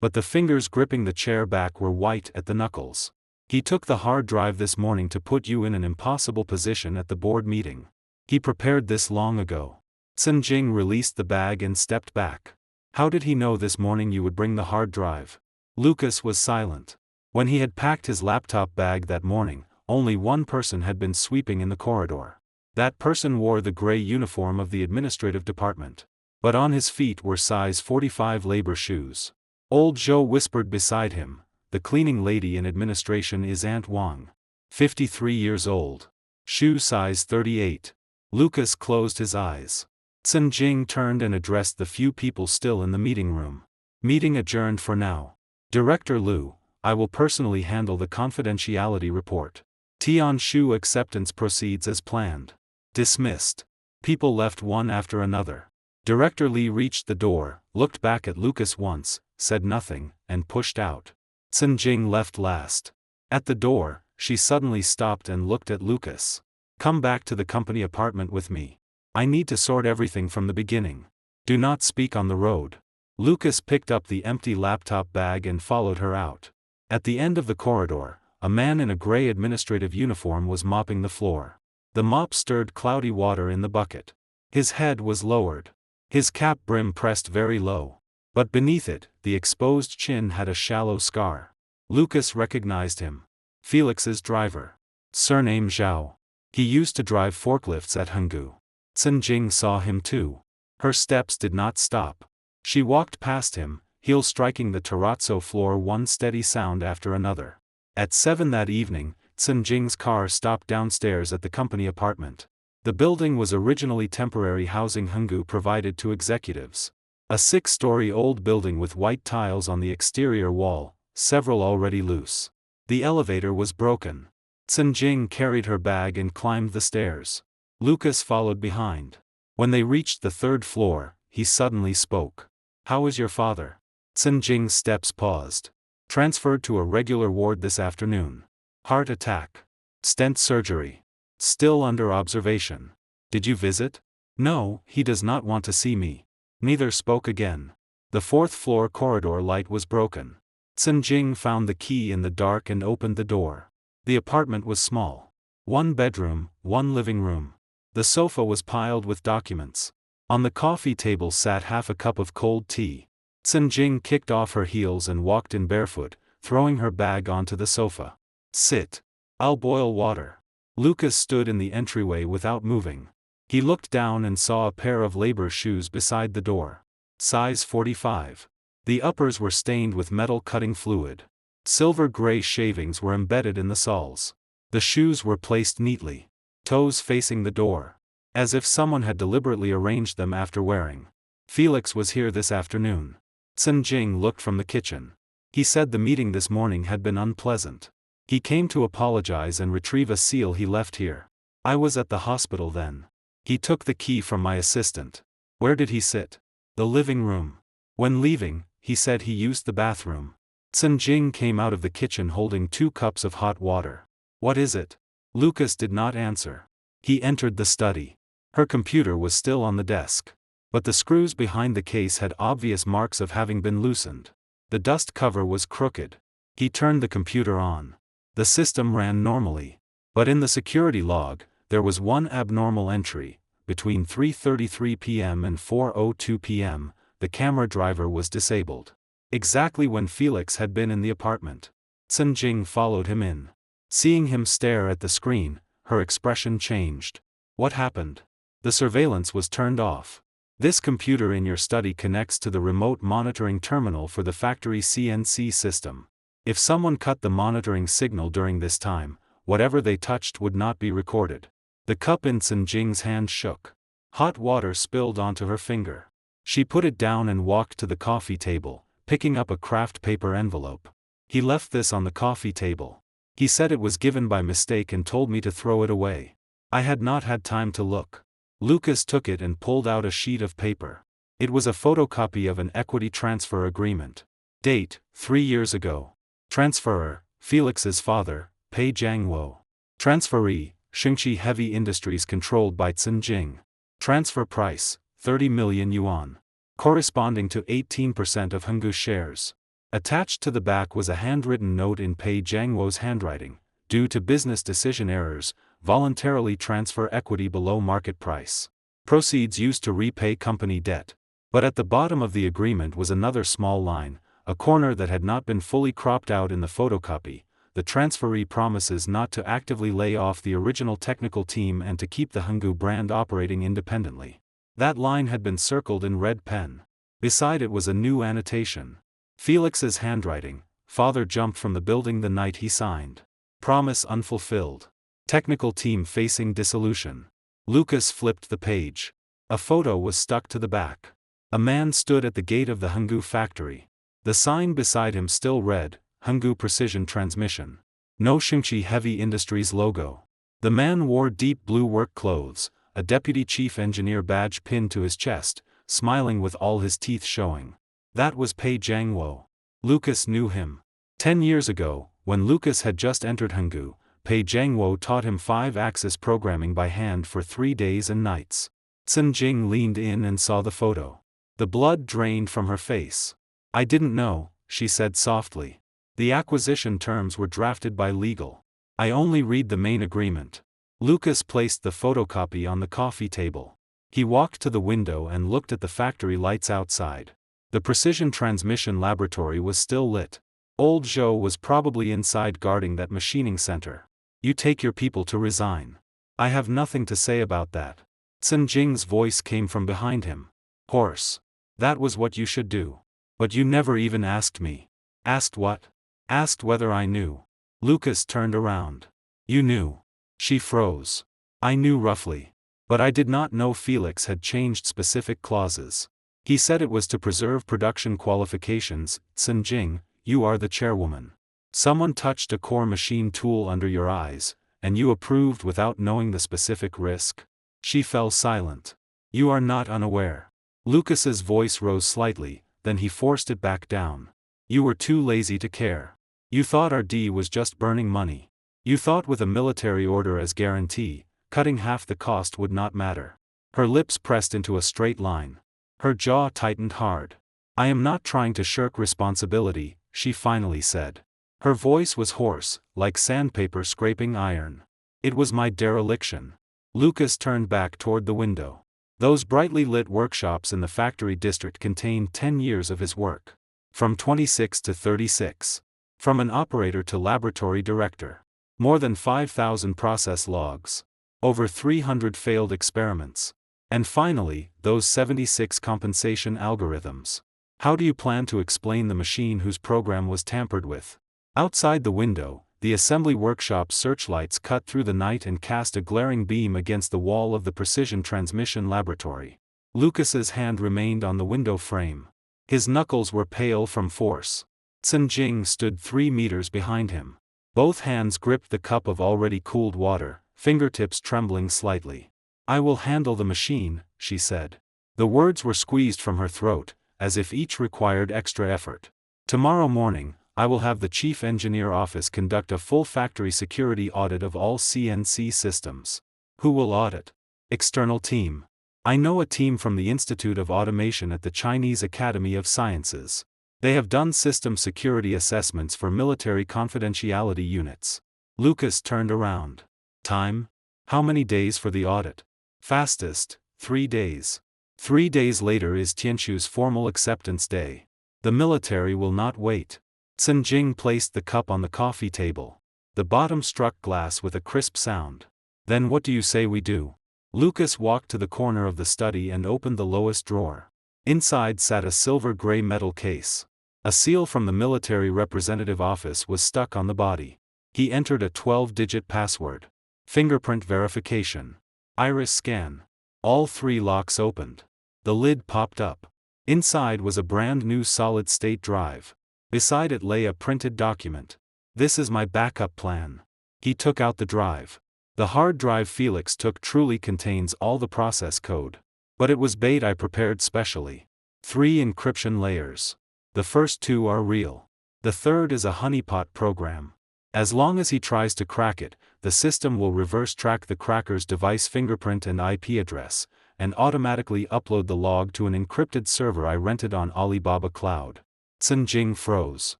But the fingers gripping the chair back were white at the knuckles. He took the hard drive this morning to put you in an impossible position at the board meeting. He prepared this long ago. Sun Jing released the bag and stepped back. How did he know this morning you would bring the hard drive? Lucas was silent. When he had packed his laptop bag that morning, only one person had been sweeping in the corridor. That person wore the gray uniform of the administrative department. But on his feet were size 45 labor shoes. Old Zhou whispered beside him, "The cleaning lady in administration is Aunt Wang. 53 years old. Shoe size 38. Lucas closed his eyes. Sun Jing turned and addressed the few people still in the meeting room. Meeting adjourned for now. Director Liu, I will personally handle the confidentiality report. Tian Shu acceptance proceeds as planned. Dismissed. People left one after another. Director Li reached the door, looked back at Lucas once, said nothing, and pushed out. Sun Jing left last. At the door, she suddenly stopped and looked at Lucas. Come back to the company apartment with me. I need to sort everything from the beginning. Do not speak on the road. Lucas picked up the empty laptop bag and followed her out. At the end of the corridor, a man in a gray administrative uniform was mopping the floor. The mop stirred cloudy water in the bucket. His head was lowered. His cap brim pressed very low. But beneath it, the exposed chin had a shallow scar. Lucas recognized him. Felix's driver. Surname Zhao. He used to drive forklifts at Hanggu. Sun Jing saw him too. Her steps did not stop. She walked past him, heels striking the terrazzo floor, one steady sound after another. At 7 that evening, Sun Jing's car stopped downstairs at the company apartment. The building was originally temporary housing Hanggu provided to executives. A 6-story old building with white tiles on the exterior wall, several already loose. The elevator was broken. Sun Jing carried her bag and climbed the stairs. Lucas followed behind. When they reached the 3rd floor, he suddenly spoke. How is your father? Sun Jing's steps paused. Transferred to a regular ward this afternoon. Heart attack. Stent surgery. Still under observation. Did you visit? No, he does not want to see me. Neither spoke again. The 4th floor corridor light was broken. Sun Jing found the key in the dark and opened the door. The apartment was small. 1 bedroom, 1 living room. The sofa was piled with documents. On the coffee table sat half a cup of cold tea. Sun Jing kicked off her heels and walked in barefoot, throwing her bag onto the sofa. Sit. I'll boil water. Lucas stood in the entryway without moving. He looked down and saw a pair of labor shoes beside the door. Size 45. The uppers were stained with metal cutting fluid. Silver gray shavings were embedded in the soles. The shoes were placed neatly. Toes facing the door. As if someone had deliberately arranged them after wearing. Felix was here this afternoon. Sun Jing looked from the kitchen. He said the meeting this morning had been unpleasant. He came to apologize and retrieve a seal he left here. I was at the hospital then. He took the key from my assistant. Where did he sit? The living room. When leaving, he said he used the bathroom. Sun Jing came out of the kitchen holding 2 cups of hot water. What is it? Lucas did not answer. He entered the study. Her computer was still on the desk. But the screws behind the case had obvious marks of having been loosened. The dust cover was crooked. He turned the computer on. The system ran normally. But in the security log, there was one abnormal entry. Between 3:33 p.m. and 4:02 p.m., the camera driver was disabled. Exactly when Felix had been in the apartment. Sun Jing followed him in. Seeing him stare at the screen, her expression changed. What happened? The surveillance was turned off. This computer in your study connects to the remote monitoring terminal for the factory CNC system. If someone cut the monitoring signal during this time, whatever they touched would not be recorded. The cup in Sun Jing's hand shook. Hot water spilled onto her finger. She put it down and walked to the coffee table, picking up a craft paper envelope. He left this on the coffee table. He said it was given by mistake and told me to throw it away. I had not had time to look. Lucas took it and pulled out a sheet of paper. It was a photocopy of an equity transfer agreement. Date, 3 years ago. Transferor, Felix's father, Pei Jiangwo. Transferee, Xingqi Heavy Industries controlled by Cin Jing. Transfer price, 30 million yuan. Corresponding to 18% of Henggu shares. Attached to the back was a handwritten note in Pei Jiangwo's handwriting. Due to business decision errors, voluntarily transfer equity below market price. Proceeds used to repay company debt. But at the bottom of the agreement was another small line, a corner that had not been fully cropped out in the photocopy. The transferee promises not to actively lay off the original technical team and to keep the Henggu brand operating independently. That line had been circled in red pen. Beside it was a new annotation. Felix's handwriting. Father jumped from the building the night he signed. Promise unfulfilled. Technical team facing dissolution. Lucas flipped the page. A photo was stuck to the back. A man stood at the gate of the Henggu factory. The sign beside him still read, Henggu Precision Transmission. No Xingqi Heavy Industries logo. The man wore deep blue work clothes, a deputy chief engineer badge pinned to his chest, smiling with all his teeth showing. That was Pei Jiangwo. Lucas knew him. 10 years ago, when Lucas had just entered Henggu, Pei Jiangwo taught him 5-axis programming by hand for 3 days and nights. Cin Jing leaned in and saw the photo. The blood drained from her face. I didn't know, she said softly. The acquisition terms were drafted by legal. I only read the main agreement. Lucas placed the photocopy on the coffee table. He walked to the window and looked at the factory lights outside. The precision transmission laboratory was still lit. Old Zhou was probably inside guarding that machining center. You take your people to resign. I have nothing to say about that. Cin Jing's voice came from behind him. Horse. That was what you should do. But you never even asked me. Asked what? Asked whether I knew. Lucas turned around. You knew. She froze. I knew roughly. But I did not know Felix had changed specific clauses. He said it was to preserve production qualifications. Cin Jing, you are the chairwoman. Someone touched a core machine tool under your eyes, and you approved without knowing the specific risk? She fell silent. You are not unaware. Lucas's voice rose slightly, then he forced it back down. You were too lazy to care. You thought RD was just burning money. You thought with a military order as guarantee, cutting half the cost would not matter. Her lips pressed into a straight line. Her jaw tightened hard. I am not trying to shirk responsibility, she finally said. Her voice was hoarse, like sandpaper scraping iron. It was my dereliction. Lucas turned back toward the window. Those brightly lit workshops in the factory district contained 10 years of his work. From 26 to 36. From an operator to laboratory director. More than 5,000 process logs. Over 300 failed experiments. And finally, those 76 compensation algorithms. How do you plan to explain the machine whose program was tampered with? Outside the window, the assembly workshop searchlights cut through the night and cast a glaring beam against the wall of the precision transmission laboratory. Lucas's hand remained on the window frame. His knuckles were pale from force. Cin Jing stood 3 meters behind him. Both hands gripped the cup of already cooled water, fingertips trembling slightly. I will handle the machine, she said. The words were squeezed from her throat, as if each required extra effort. Tomorrow morning, I will have the Chief Engineer Office conduct a full factory security audit of all CNC systems. Who will audit? External team. I know a team from the Institute of Automation at the Chinese Academy of Sciences. They have done system security assessments for military confidentiality units. Lucas turned around. Time? How many days for the audit? Fastest, 3 days. 3 days later is Tianshu's formal acceptance day. The military will not wait. Cin Jing placed the cup on the coffee table. The bottom struck glass with a crisp sound. Then what do you say we do? Lucas walked to the corner of the study and opened the lowest drawer. Inside sat a silver-gray metal case. A seal from the military representative office was stuck on the body. He entered a 12-digit password. Fingerprint verification. Iris scan. All 3 locks opened. The lid popped up. Inside was a brand new solid-state drive. Beside it lay a printed document. This is my backup plan. He took out the drive. The hard drive Felix took truly contains all the process code. But it was bait I prepared specially. 3 encryption layers. The first two are real. The third is a honeypot program. As long as he tries to crack it, the system will reverse track the cracker's device fingerprint and IP address, and automatically upload the log to an encrypted server I rented on Alibaba Cloud. Sun Jing froze.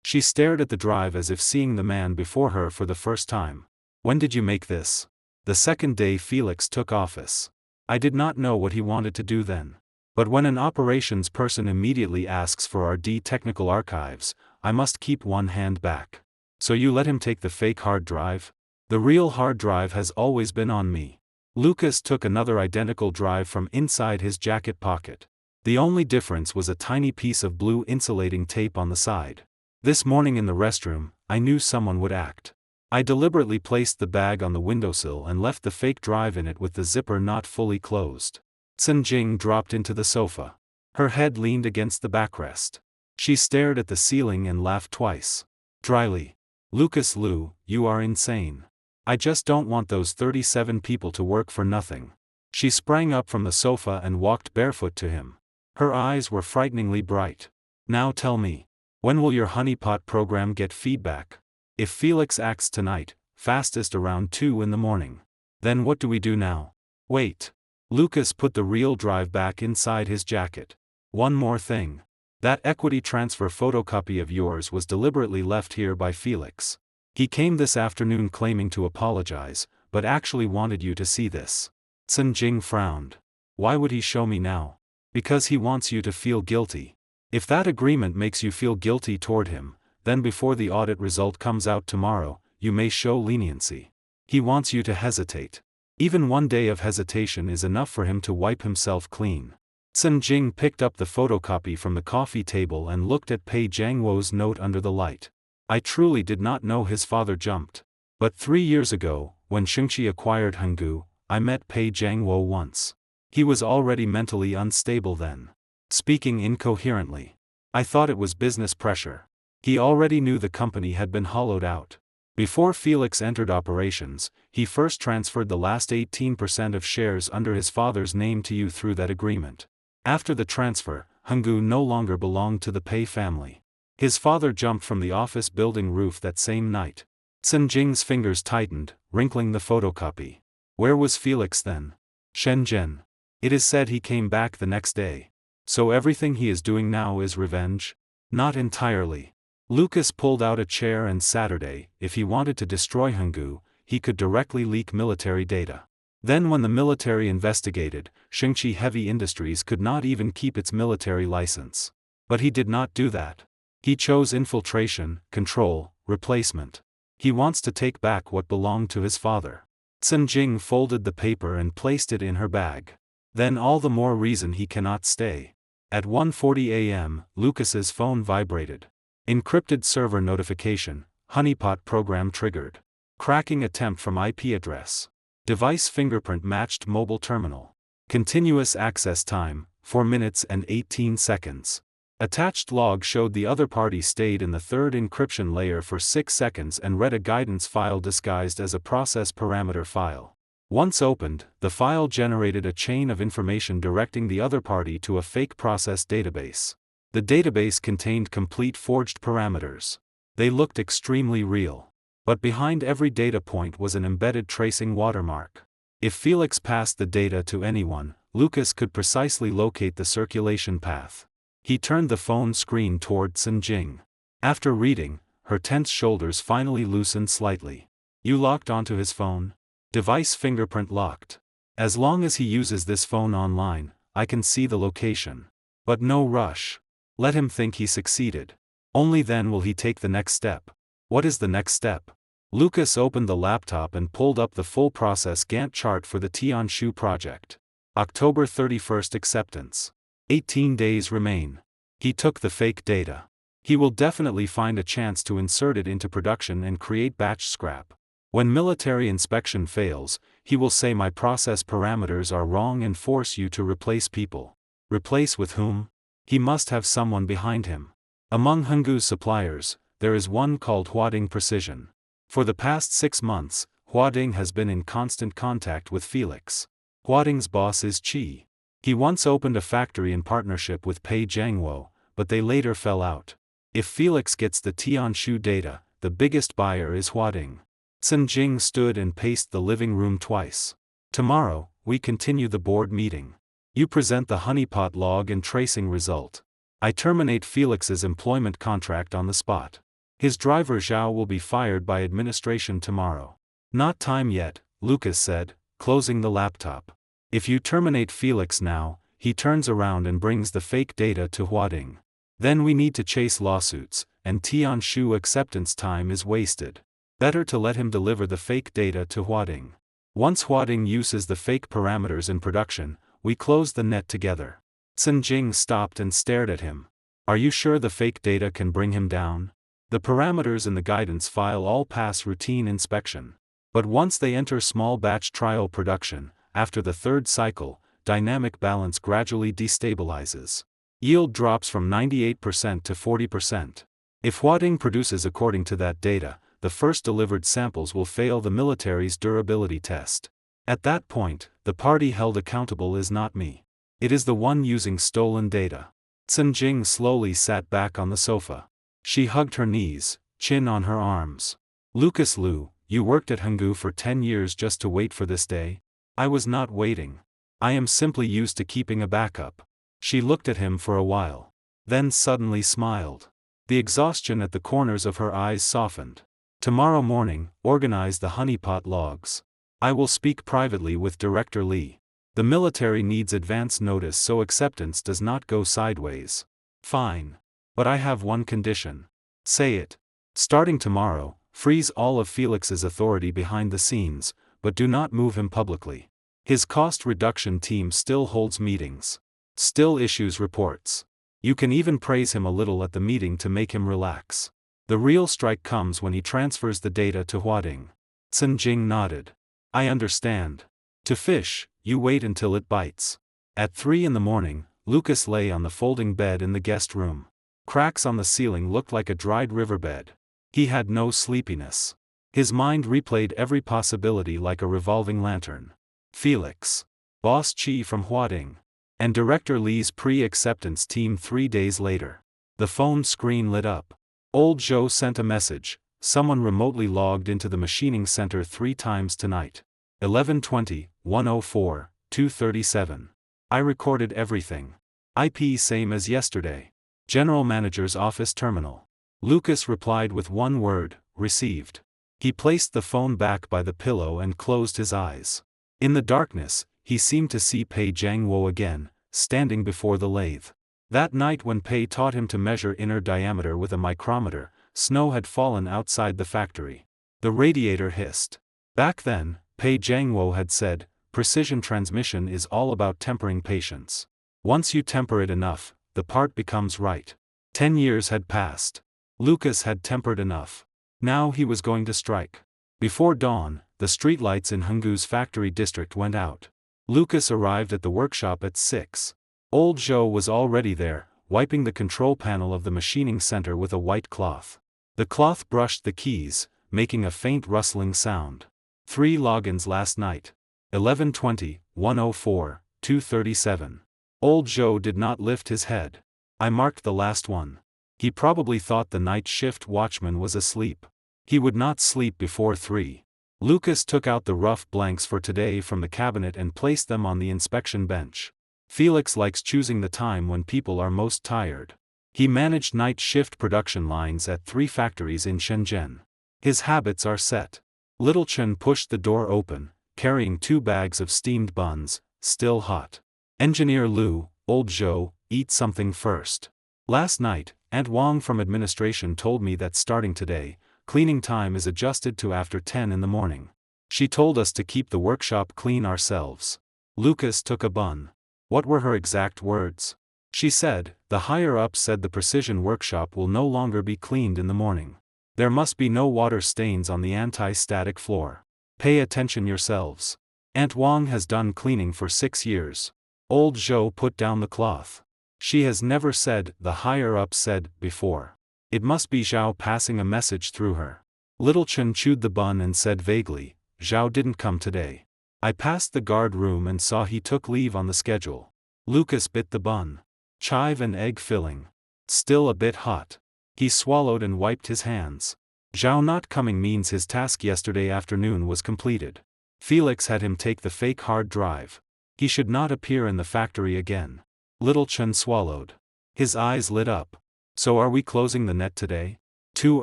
She stared at the drive as if seeing the man before her for the first time. When did you make this? The second day Felix took office. I did not know what he wanted to do then. But when an operations person immediately asks for our technical archives, I must keep one hand back. So you let him take the fake hard drive? The real hard drive has always been on me. Lucas took another identical drive from inside his jacket pocket. The only difference was a tiny piece of blue insulating tape on the side. This morning in the restroom, I knew someone would act. I deliberately placed the bag on the windowsill and left the fake drive in it with the zipper not fully closed. Sun Jing dropped into the sofa. Her head leaned against the backrest. She stared at the ceiling and laughed twice. Dryly. Lucas Liu, you are insane. I just don't want those 37 people to work for nothing. She sprang up from the sofa and walked barefoot to him. Her eyes were frighteningly bright. Now tell me, when will your honeypot program get feedback? If Felix acts tonight, fastest around 2 in the morning. Then what do we do now? Wait. Lucas put the real drive back inside his jacket. One more thing. That equity transfer photocopy of yours was deliberately left here by Felix. He came this afternoon claiming to apologize, but actually wanted you to see this. Sun Jing frowned. Why would he show me now? Because he wants you to feel guilty. If that agreement makes you feel guilty toward him, then before the audit result comes out tomorrow, you may show leniency. He wants you to hesitate. Even one day of hesitation is enough for him to wipe himself clean. Sun Jing picked up the photocopy from the coffee table and looked at Pei Jiangwo's note under the light. I truly did not know his father jumped. But 3 years ago, when Shengqi acquired Henggu, I met Pei Jiangwo once. He was already mentally unstable then. Speaking incoherently. I thought it was business pressure. He already knew the company had been hollowed out. Before Felix entered operations, he first transferred the last 18% of shares under his father's name to you through that agreement. After the transfer, Henggu no longer belonged to the Pei family. His father jumped from the office building roof that same night. Sun Jing's fingers tightened, wrinkling the photocopy. Where was Felix then? Shenzhen. It is said he came back the next day. So everything he is doing now is revenge? Not entirely. Lucas pulled out a chair and Saturday, if he wanted to destroy Henggu, he could directly leak military data. Then when the military investigated, Shengqi Heavy Industries could not even keep its military license. But he did not do that. He chose infiltration, control, replacement. He wants to take back what belonged to his father. Sun Jing folded the paper and placed it in her bag. Then all the more reason he cannot stay. At 1:40 a.m., Lucas's phone vibrated. Encrypted server notification, honeypot program triggered. Cracking attempt from IP address. Device fingerprint matched mobile terminal. Continuous access time, 4 minutes and 18 seconds. Attached log showed the other party stayed in the third encryption layer for 6 seconds and read a guidance file disguised as a process parameter file. Once opened, the file generated a chain of information directing the other party to a fake process database. The database contained complete forged parameters. They looked extremely real. But behind every data point was an embedded tracing watermark. If Felix passed the data to anyone, Lucas could precisely locate the circulation path. He turned the phone screen toward Sun Jing. After reading, her tense shoulders finally loosened slightly. You locked onto his phone? Device fingerprint locked. As long as he uses this phone online, I can see the location. But no rush. Let him think he succeeded. Only then will he take the next step. What is the next step? Lucas opened the laptop and pulled up the full process Gantt chart for the Tianshu project. October 31st acceptance. 18 days remain. He took the fake data. He will definitely find a chance to insert it into production and create batch scrap. When military inspection fails, he will say my process parameters are wrong and force you to replace people. Replace with whom? He must have someone behind him. Among Henggu's suppliers, there is one called Huading Precision. For the past 6 months, Huading has been in constant contact with Felix. Huading's boss is Qi. He once opened a factory in partnership with Pei Jiangwo, but they later fell out. If Felix gets the Tianshu data, the biggest buyer is Huading. Sun Jing stood and paced the living room twice. Tomorrow, we continue the board meeting. You present the honeypot log and tracing result. I terminate Felix's employment contract on the spot. His driver Zhao will be fired by administration tomorrow. Not time yet, Lucas said, closing the laptop. If you terminate Felix now, he turns around and brings the fake data to Huading. Then we need to chase lawsuits, and Tianshu acceptance time is wasted. Better to let him deliver the fake data to Huading. Once Huading uses the fake parameters in production, we close the net together. Sun Jing stopped and stared at him. Are you sure the fake data can bring him down? The parameters in the guidance file all pass routine inspection. But once they enter small batch trial production, after the third cycle, dynamic balance gradually destabilizes. Yield drops from 98% to 40%. If Huading produces according to that data, the first delivered samples will fail the military's durability test. At that point, the party held accountable is not me. It is the one using stolen data. Sun Jing slowly sat back on the sofa. She hugged her knees, chin on her arms. Lucas Liu, you worked at Henggu for 10 years just to wait for this day? I was not waiting. I am simply used to keeping a backup. She looked at him for a while. Then suddenly smiled. The exhaustion at the corners of her eyes softened. Tomorrow morning, organize the honeypot logs. I will speak privately with Director Li. The military needs advance notice so acceptance does not go sideways. Fine. But I have one condition. Say it. Starting tomorrow, freeze all of Felix's authority behind the scenes, but do not move him publicly. His cost reduction team still holds meetings. Still issues reports. You can even praise him a little at the meeting to make him relax. The real strike comes when he transfers the data to Huading. Sun Jing nodded. I understand. To fish, you wait until it bites. At 3 in the morning, Lucas lay on the folding bed in the guest room. Cracks on the ceiling looked like a dried riverbed. He had no sleepiness. His mind replayed every possibility like a revolving lantern. Felix. Boss Chi from Huading. And Director Li's pre-acceptance team 3 days later. The phone screen lit up. Old Zhou sent a message. Someone remotely logged into the machining center 3 times tonight. 11:20, 1:04, 2:37. I recorded everything. IP same as yesterday. General Manager's office terminal. Lucas replied with one word, received. He placed the phone back by the pillow and closed his eyes. In the darkness, he seemed to see Pei Jiangwo again, standing before the lathe. That night when Pei taught him to measure inner diameter with a micrometer, snow had fallen outside the factory. The radiator hissed. Back then, Pei Jiangwo had said, precision transmission is all about tempering patience. Once you temper it enough, the part becomes right. 10 years had passed. Lucas had tempered enough. Now he was going to strike. Before dawn, the streetlights in Henggu's factory district went out. Lucas arrived at the workshop at 6. Old Zhou was already there, wiping the control panel of the machining center with a white cloth. The cloth brushed the keys, making a faint rustling sound. 3 logins last night. 11:20, 1:04, 2:37. Old Zhou did not lift his head. I marked the last one. He probably thought the night shift watchman was asleep. He would not sleep before 3. Lucas took out the rough blanks for today from the cabinet and placed them on the inspection bench. Felix likes choosing the time when people are most tired. He managed night shift production lines at 3 factories in Shenzhen. His habits are set. Little Chen pushed the door open, carrying 2 bags of steamed buns, still hot. Engineer Liu, Old Zhou, eat something first. Last night, Aunt Wang from administration told me that starting today, cleaning time is adjusted to after 10 in the morning. She told us to keep the workshop clean ourselves. Lucas took a bun. What were her exact words? She said, the higher-ups said the precision workshop will no longer be cleaned in the morning. There must be no water stains on the anti-static floor. Pay attention yourselves. Aunt Wang has done cleaning for 6 years. Old Zhou put down the cloth. She has never said, the higher-ups said, before. It must be Zhao passing a message through her. Little Chen chewed the bun and said vaguely, Zhao didn't come today. I passed the guard room and saw he took leave on the schedule. Lucas bit the bun. Chive and egg filling. Still a bit hot. He swallowed and wiped his hands. Zhao not coming means his task yesterday afternoon was completed. Felix had him take the fake hard drive. He should not appear in the factory again. Little Chen swallowed. His eyes lit up. So are we closing the net today? Too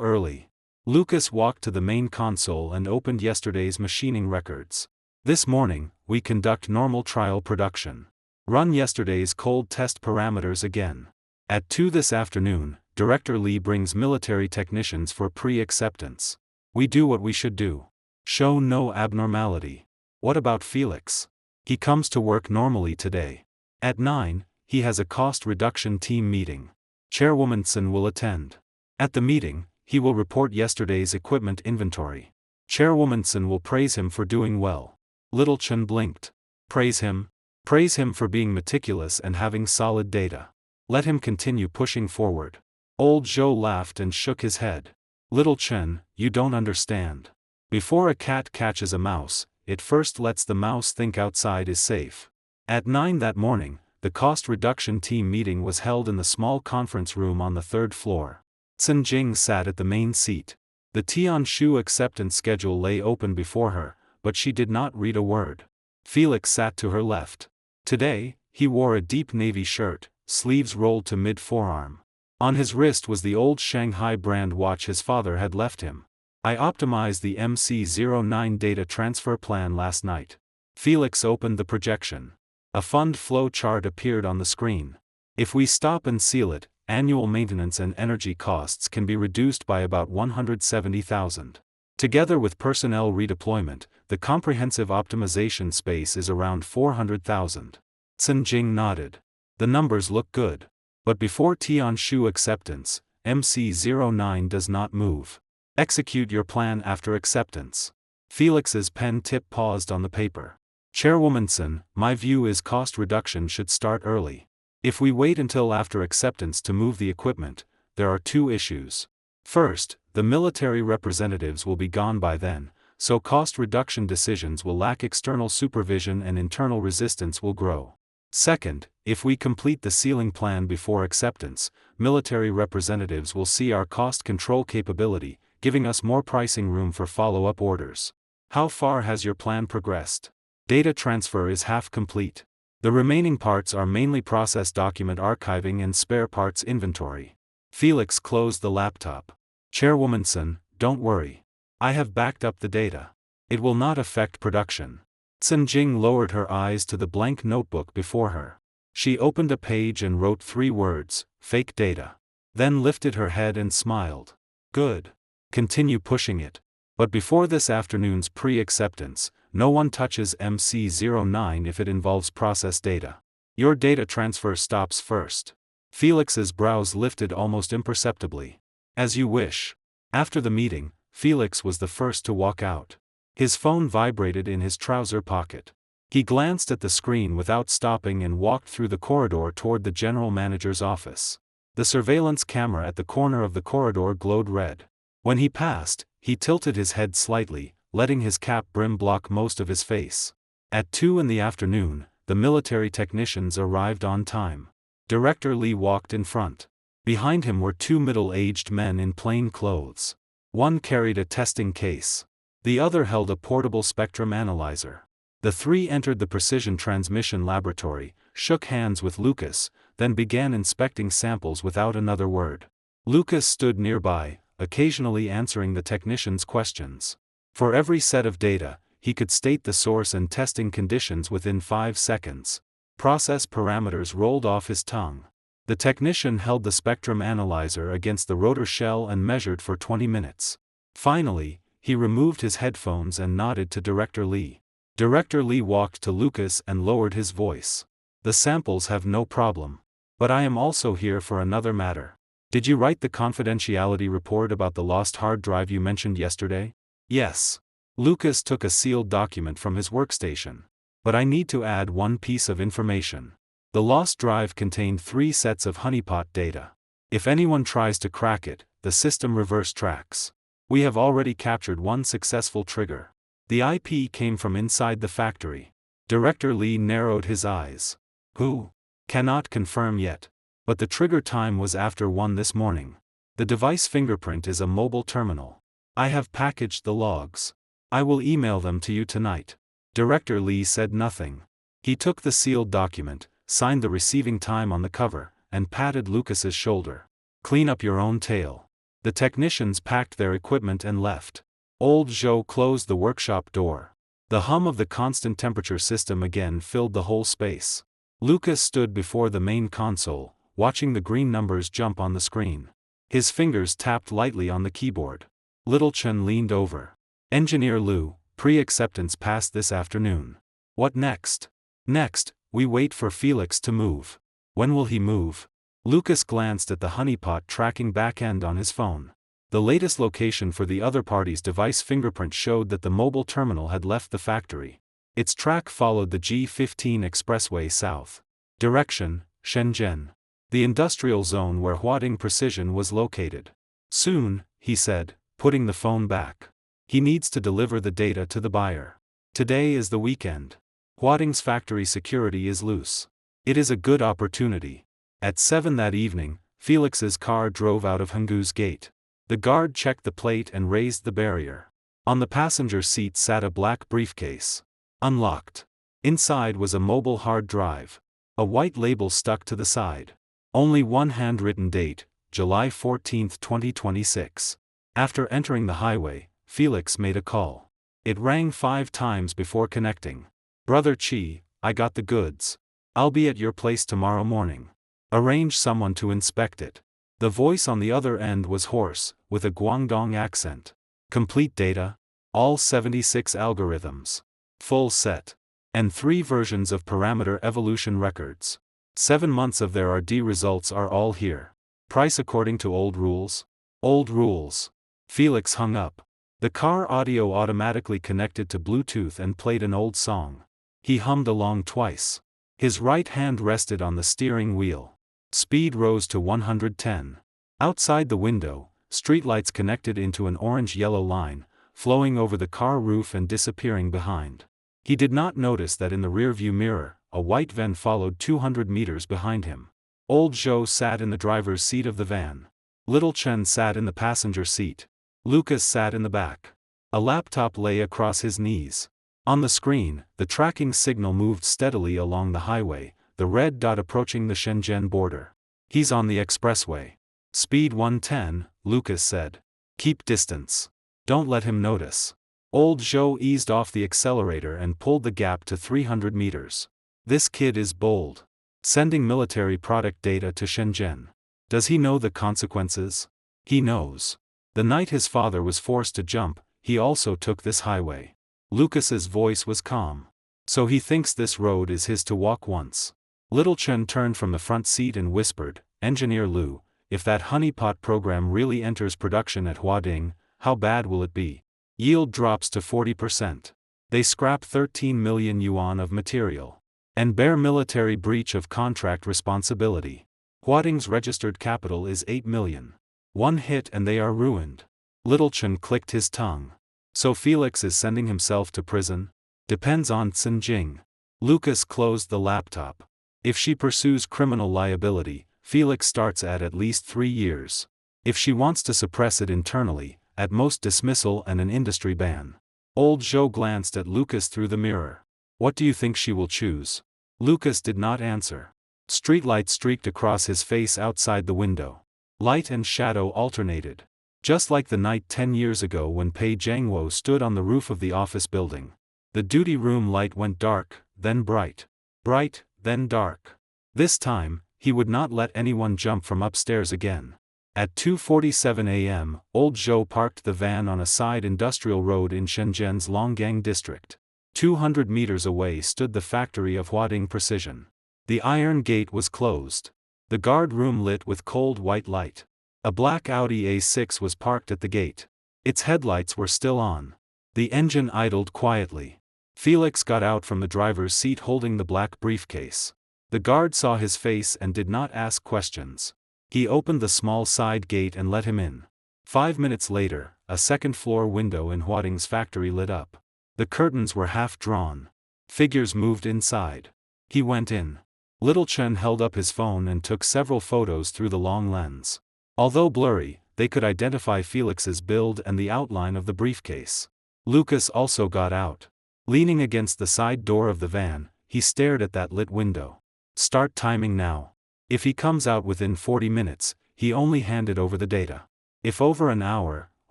early. Lucas walked to the main console and opened yesterday's machining records. This morning, we conduct normal trial production. Run yesterday's cold test parameters again. At 2 this afternoon, Director Lee brings military technicians for pre-acceptance. We do what we should do. Show no abnormality. What about Felix? He comes to work normally today. At 9, he has a cost reduction team meeting. Chairwoman Sun will attend. At the meeting, he will report yesterday's equipment inventory. Chairwoman Sun will praise him for doing well. Little Chen blinked. Praise him? Praise him for being meticulous and having solid data. Let him continue pushing forward. Old Zhou laughed and shook his head. Little Chen, you don't understand. Before a cat catches a mouse, it first lets the mouse think outside is safe. At 9 that morning, the cost reduction team meeting was held in the small conference room on the 3rd floor. Sun Jing sat at the main seat. The Tianshu acceptance schedule lay open before her, but she did not read a word. Felix sat to her left. Today, he wore a deep navy shirt, sleeves rolled to mid-forearm. On his wrist was the old Shanghai brand watch his father had left him. I optimized the MC09 data transfer plan last night. Felix opened the projection. A fund flow chart appeared on the screen. If we stop and seal it, annual maintenance and energy costs can be reduced by about 170,000. Together with personnel redeployment, the comprehensive optimization space is around 400,000. Sun Jing nodded. The numbers look good. But before Tianshu acceptance, MC09 does not move. Execute your plan after acceptance. Felix's pen tip paused on the paper. Chairwoman Sun, my view is cost reduction should start early. If we wait until after acceptance to move the equipment, there are 2 issues. First, the military representatives will be gone by then, so cost reduction decisions will lack external supervision and internal resistance will grow. Second, if we complete the sealing plan before acceptance, military representatives will see our cost control capability, giving us more pricing room for follow-up orders. How far has your plan progressed? Data transfer is half complete. The remaining parts are mainly process document archiving and spare parts inventory. Felix closed the laptop. Chairwoman Sun, don't worry. I have backed up the data. It will not affect production. Sun Jing lowered her eyes to the blank notebook before her. She opened a page and wrote 3 words, fake data. Then lifted her head and smiled. Good. Continue pushing it. But before this afternoon's pre-acceptance, no one touches MC09 if it involves process data. Your data transfer stops first. Felix's brows lifted almost imperceptibly. As you wish. After the meeting, Felix was the first to walk out. His phone vibrated in his trouser pocket. He glanced at the screen without stopping and walked through the corridor toward the general manager's office. The surveillance camera at the corner of the corridor glowed red. When he passed, he tilted his head slightly, letting his cap brim block most of his face. At 2 in the afternoon, the military technicians arrived on time. Director Lee walked in front. Behind him were 2 middle-aged men in plain clothes. One carried a testing case. The other held a portable spectrum analyzer. The 3 entered the precision transmission laboratory, shook hands with Lucas, then began inspecting samples without another word. Lucas stood nearby, occasionally answering the technicians' questions. For every set of data, he could state the source and testing conditions within 5 seconds. Process parameters rolled off his tongue. The technician held the spectrum analyzer against the rotor shell and measured for 20 minutes. Finally, he removed his headphones and nodded to Director Lee. Director Lee walked to Lucas and lowered his voice. The samples have no problem. But I am also here for another matter. Did you write the confidentiality report about the lost hard drive you mentioned yesterday? Yes. Lucas took a sealed document from his workstation. But I need to add one piece of information. The lost drive contained 3 sets of honeypot data. If anyone tries to crack it, the system reverse tracks. We have already captured 1 successful trigger. The IP came from inside the factory. Director Lee narrowed his eyes. Who? Cannot confirm yet. But the trigger time was after 1 this morning. The device fingerprint is a mobile terminal. I have packaged the logs. I will email them to you tonight. Director Lee said nothing. He took the sealed document, signed the receiving time on the cover, and patted Lucas's shoulder. Clean up your own tail. The technicians packed their equipment and left. Old Zhou closed the workshop door. The hum of the constant temperature system again filled the whole space. Lucas stood before the main console, watching the green numbers jump on the screen. His fingers tapped lightly on the keyboard. Little Chen leaned over. Engineer Liu, pre-acceptance passed this afternoon. What next? Next, we wait for Felix to move. When will he move? Lucas glanced at the honeypot tracking backend on his phone. The latest location for the other party's device fingerprint showed that the mobile terminal had left the factory. Its track followed the G15 expressway south. Direction, Shenzhen. The industrial zone where Huading Precision was located. Soon, he said, putting the phone back. He needs to deliver the data to the buyer. Today is the weekend. Huading's factory security is loose. It is a good opportunity. At 7 that evening, Felix's car drove out of Henggu's gate. The guard checked the plate and raised the barrier. On the passenger seat sat a black briefcase. Unlocked. Inside was a mobile hard drive. A white label stuck to the side. Only one handwritten date, July 14, 2026. After entering the highway, Felix made a call. It rang 5 times before connecting. Brother Chi, I got the goods. I'll be at your place tomorrow morning. Arrange someone to inspect it. The voice on the other end was hoarse, with a Guangdong accent. Complete data? All 76 algorithms. Full set. And 3 versions of parameter evolution records. 7 months of their RD results are all here. Price according to old rules? Old rules. Felix hung up. The car audio automatically connected to Bluetooth and played an old song. He hummed along twice. His right hand rested on the steering wheel. Speed rose to 110. Outside the window, streetlights connected into an orange-yellow line, flowing over the car roof and disappearing behind. He did not notice that in the rearview mirror, a white van followed 200 meters behind him. Old Zhou sat in the driver's seat of the van. Little Chen sat in the passenger seat. Lucas sat in the back. A laptop lay across his knees. On the screen, the tracking signal moved steadily along the highway, the red dot approaching the Shenzhen border. He's on the expressway. Speed 110, Lucas said. Keep distance. Don't let him notice. Old Zhou eased off the accelerator and pulled the gap to 300 meters. This kid is bold. Sending military product data to Shenzhen. Does he know the consequences? He knows. The night his father was forced to jump, he also took this highway. Lucas's voice was calm. So he thinks this road is his to walk once. Little Chen turned from the front seat and whispered, Engineer Liu, if that honeypot program really enters production at Huading, how bad will it be? Yield drops to 40%. They scrap 13 million yuan of material. And bear military breach of contract responsibility. Huading's registered capital is 8 million. One hit and they are ruined. Little Chen clicked his tongue. So Felix is sending himself to prison? Depends on Xinjing. Lucas closed the laptop. If she pursues criminal liability, Felix starts at least 3 years. If she wants to suppress it internally, at most dismissal and an industry ban. Old Zhou glanced at Lucas through the mirror. What do you think she will choose? Lucas did not answer. Streetlight streaked across his face outside the window. Light and shadow alternated. Just like the night 10 years ago when Pei Jiangwo stood on the roof of the office building. The duty room light went dark, then bright. Bright, then dark. This time, he would not let anyone jump from upstairs again. At 2:47 a.m., Old Zhou parked the van on a side industrial road in Shenzhen's Longgang district. 200 meters away stood the factory of Huading Precision. The iron gate was closed. The guard room lit with cold white light. A black Audi A6 was parked at the gate. Its headlights were still on. The engine idled quietly. Felix got out from the driver's seat holding the black briefcase. The guard saw his face and did not ask questions. He opened the small side gate and let him in. 5 minutes later, a second-floor window in Huading's factory lit up. The curtains were half drawn. Figures moved inside. He went in. Little Chen held up his phone and took several photos through the long lens. Although blurry, they could identify Felix's build and the outline of the briefcase. Lucas also got out. Leaning against the side door of the van, he stared at that lit window. Start timing now. If he comes out within 40 minutes, he only handed over the data. If over an hour,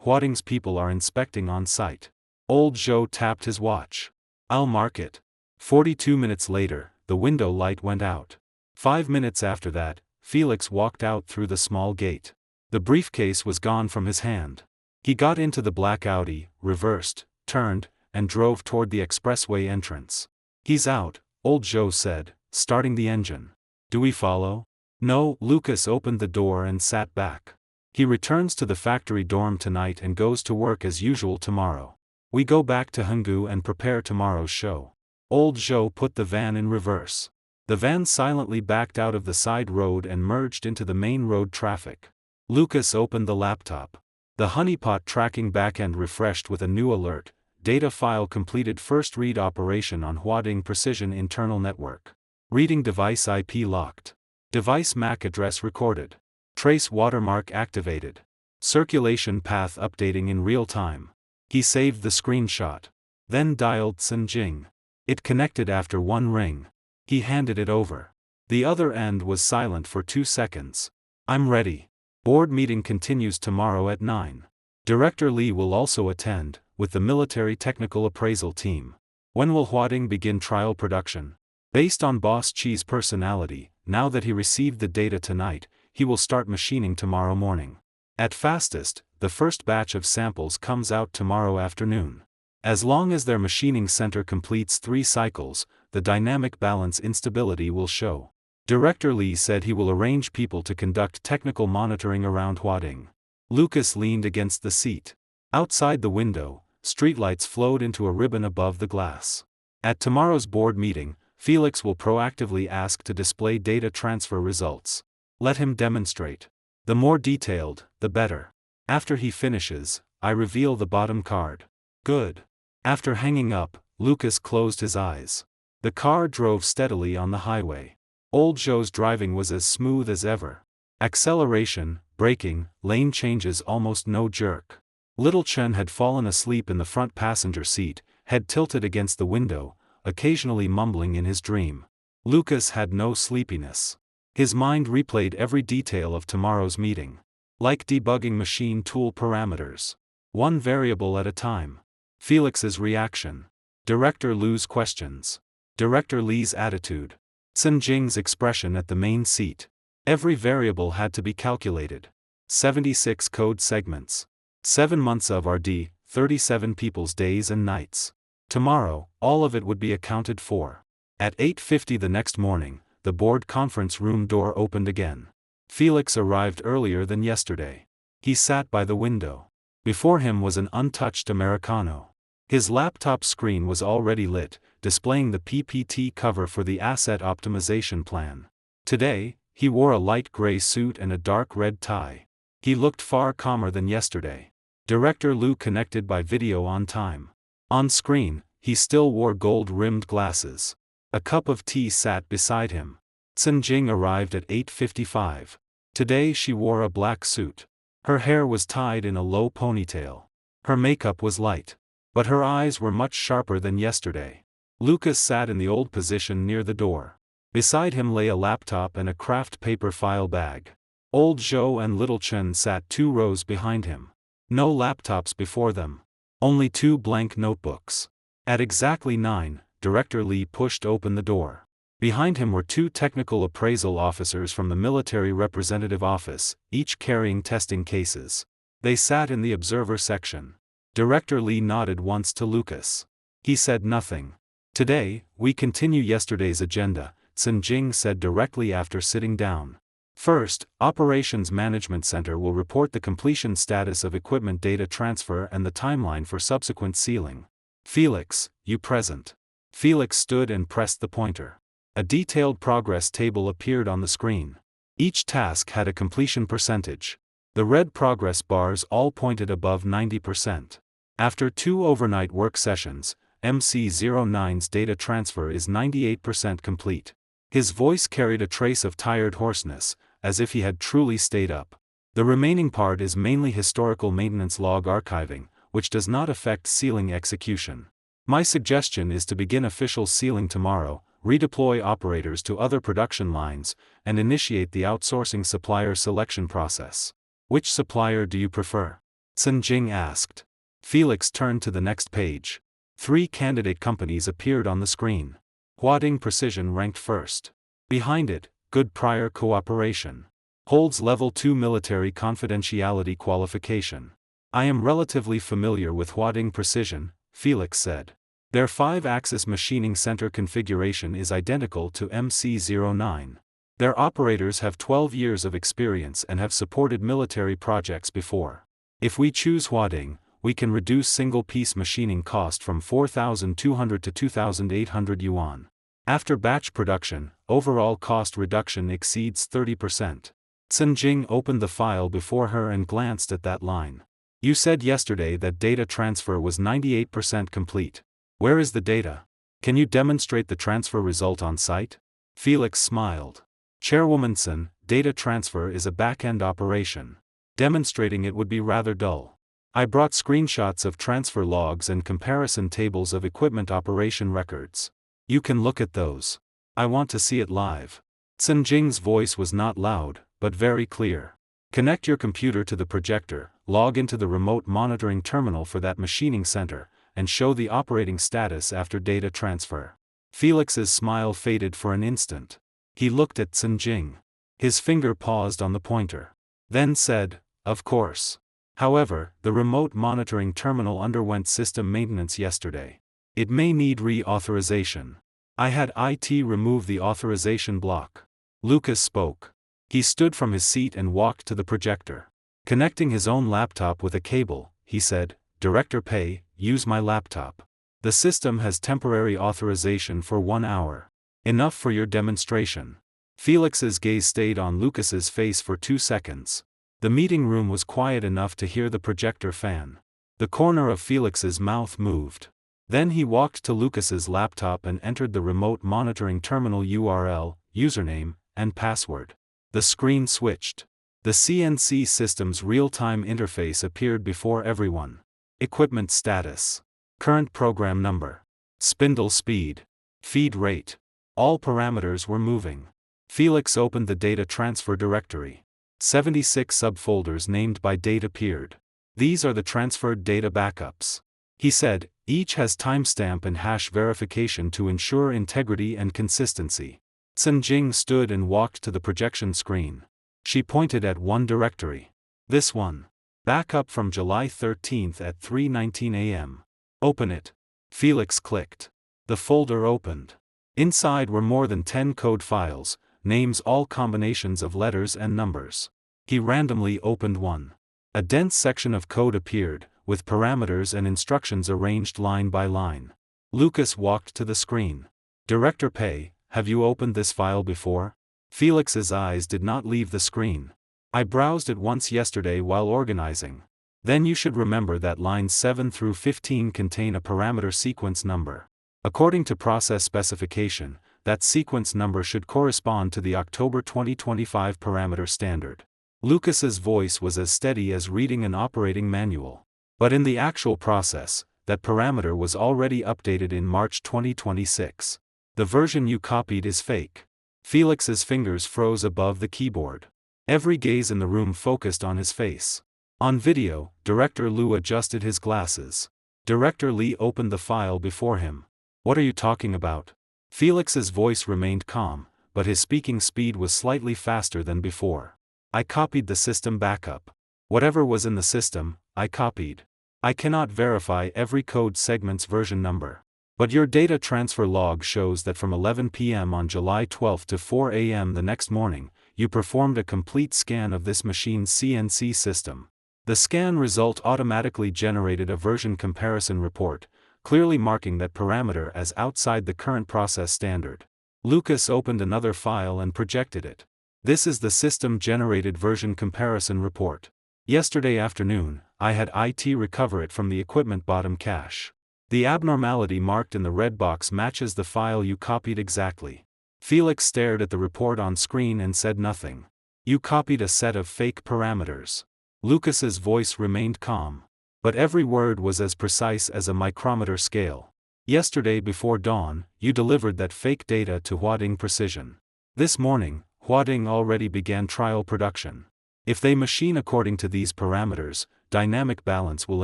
Huading's people are inspecting on site. Old Zhou tapped his watch. I'll mark it. 42 minutes later, the window light went out. 5 minutes after that, Felix walked out through the small gate. The briefcase was gone from his hand. He got into the black Audi, reversed, turned, and drove toward the expressway entrance. He's out, Old Zhou said, starting the engine. Do we follow? No, Lucas opened the door and sat back. He returns to the factory dorm tonight and goes to work as usual tomorrow. We go back to Henggu and prepare tomorrow's show. Old Zhou put the van in reverse. The van silently backed out of the side road and merged into the main road traffic. Lucas opened the laptop. The honeypot tracking backend refreshed with a new alert. Data file completed first read operation on Huading Precision Internal Network. Reading device IP locked. Device MAC address recorded. Trace watermark activated. Circulation path updating in real time. He saved the screenshot. Then dialed Sinjing. It connected after one ring. He handed it over. The other end was silent for 2 seconds. I'm ready. Board meeting continues tomorrow at 9. Director Li will also attend, with the military technical appraisal team. When will Huading begin trial production? Based on Boss Chi's personality, now that he received the data tonight, he will start machining tomorrow morning. At fastest, the first batch of samples comes out tomorrow afternoon. As long as their machining center completes 3 cycles, the dynamic balance instability will show. Director Li said he will arrange people to conduct technical monitoring around Huading. Lucas leaned against the seat. Outside the window, streetlights flowed into a ribbon above the glass. At tomorrow's board meeting, Felix will proactively ask to display data transfer results. Let him demonstrate. The more detailed, the better. After he finishes, I reveal the bottom card. Good. After hanging up, Lucas closed his eyes. The car drove steadily on the highway. Old Zhou's driving was as smooth as ever. Acceleration, braking, lane changes, almost no jerk. Little Chen had fallen asleep in the front passenger seat, head tilted against the window, occasionally mumbling in his dream. Lucas had no sleepiness. His mind replayed every detail of tomorrow's meeting. Like debugging machine tool parameters. One variable at a time. Felix's reaction. Director Lu's questions. Director Li's attitude. Sinjing's expression at the main seat. Every variable had to be calculated. 76 code segments. 7 months of RD, 37 people's days and nights. Tomorrow, all of it would be accounted for. At 8:50 the next morning, the board conference room door opened again. Felix arrived earlier than yesterday. He sat by the window. Before him was an untouched Americano. His laptop screen was already lit, displaying the PPT cover for the asset optimization plan. Today, he wore a light gray suit and a dark red tie. He looked far calmer than yesterday. Director Lu connected by video on time. On screen, he still wore gold-rimmed glasses. A cup of tea sat beside him. Sinjing arrived at 8:55. Today she wore a black suit. Her hair was tied in a low ponytail. Her makeup was light. But her eyes were much sharper than yesterday. Lucas sat in the old position near the door. Beside him lay a laptop and a craft paper file bag. Old Zhou and Little Chen sat 2 rows behind him. No laptops before them. Only 2 blank notebooks. At exactly 9, Director Li pushed open the door. Behind him were 2 technical appraisal officers from the military representative office, each carrying testing cases. They sat in the observer section. Director Li nodded once to Lucas. He said nothing. Today, we continue yesterday's agenda, Sinjing said directly after sitting down. First, Operations Management Center will report the completion status of equipment data transfer and the timeline for subsequent sealing. Felix, you present. Felix stood and pressed the pointer. A detailed progress table appeared on the screen. Each task had a completion percentage. The red progress bars all pointed above 90%. After 2 overnight work sessions, MC09's data transfer is 98% complete. His voice carried a trace of tired hoarseness, as if he had truly stayed up. The remaining part is mainly historical maintenance log archiving, which does not affect sealing execution. My suggestion is to begin official sealing tomorrow, redeploy operators to other production lines, and initiate the outsourcing supplier selection process. Which supplier do you prefer? Sun Jing asked. Felix turned to the next page. 3 candidate companies appeared on the screen. Huading Precision ranked first. Behind it, Good Prior Cooperation. Holds Level 2 Military Confidentiality Qualification. I am relatively familiar with Huading Precision, Felix said. Their 5-axis machining center configuration is identical to MC09. Their operators have 12 years of experience and have supported military projects before. If we choose Huading, we can reduce single-piece machining cost from 4,200 to 2,800 yuan. After batch production, overall cost reduction exceeds 30%. Sun Jing opened the file before her and glanced at that line. You said yesterday that data transfer was 98% complete. Where is the data? Can you demonstrate the transfer result on site? Felix smiled. Chairwoman Sun, data transfer is a back-end operation. Demonstrating it would be rather dull. I brought screenshots of transfer logs and comparison tables of equipment operation records. You can look at those. I want to see it live. Sun Jing's voice was not loud, but very clear. Connect your computer to the projector, log into the remote monitoring terminal for that machining center, and show the operating status after data transfer. Felix's smile faded for an instant. He looked at Sun Jing. His finger paused on the pointer. Then said, "Of course. However, the remote monitoring terminal underwent system maintenance yesterday. It may need reauthorization. I had IT remove the authorization block." Lucas spoke. He stood from his seat and walked to the projector. Connecting his own laptop with a cable, he said, "Director Pei, use my laptop. The system has temporary authorization for 1 hour. Enough for your demonstration." Felix's gaze stayed on Lucas's face for 2 seconds. The meeting room was quiet enough to hear the projector fan. The corner of Felix's mouth moved. Then he walked to Lucas's laptop and entered the remote monitoring terminal URL, username, and password. The screen switched. The CNC system's real-time interface appeared before everyone. Equipment status. Current program number. Spindle speed. Feed rate. All parameters were moving. Felix opened the data transfer directory. 76 subfolders named by date appeared. These are the transferred data backups. He said, each has timestamp and hash verification to ensure integrity and consistency. Sun Jing stood and walked to the projection screen. She pointed at one directory. This one. Backup from July 13th at 3:19 a.m. Open it. Felix clicked. The folder opened. Inside were more than 10 code files, names all combinations of letters and numbers. He randomly opened one. A dense section of code appeared, with parameters and instructions arranged line by line. Lucas walked to the screen. "Director Pei, have you opened this file before?" Felix's eyes did not leave the screen. "I browsed it once yesterday while organizing." "Then you should remember that lines 7 through 15 contain a parameter sequence number. According to process specification, that sequence number should correspond to the October 2025 parameter standard." Lucas's voice was as steady as reading an operating manual. But in the actual process, that parameter was already updated in March 2026. The version you copied is fake. Felix's fingers froze above the keyboard. Every gaze in the room focused on his face. On video, Director Liu adjusted his glasses. Director Li opened the file before him. "What are you talking about?" Felix's voice remained calm, but his speaking speed was slightly faster than before. "I copied the system backup. Whatever was in the system, I copied. I cannot verify every code segment's version number. But your data transfer log shows that from 11 p.m. on July 12 to 4 a.m. the next morning, you performed a complete scan of this machine's CNC system. The scan result automatically generated a version comparison report, clearly marking that parameter as outside the current process standard." Lucas opened another file and projected it. "This is the system-generated version comparison report. Yesterday afternoon, I had IT recover it from the equipment bottom cache. The abnormality marked in the red box matches the file you copied exactly. Felix stared at the report on screen and said nothing. You copied a set of fake parameters. Lucas's voice remained calm. But every word was as precise as a micrometer scale. Yesterday before dawn, you delivered that fake data to Huading Precision. This morning, Huading already began trial production. If they machine according to these parameters, dynamic balance will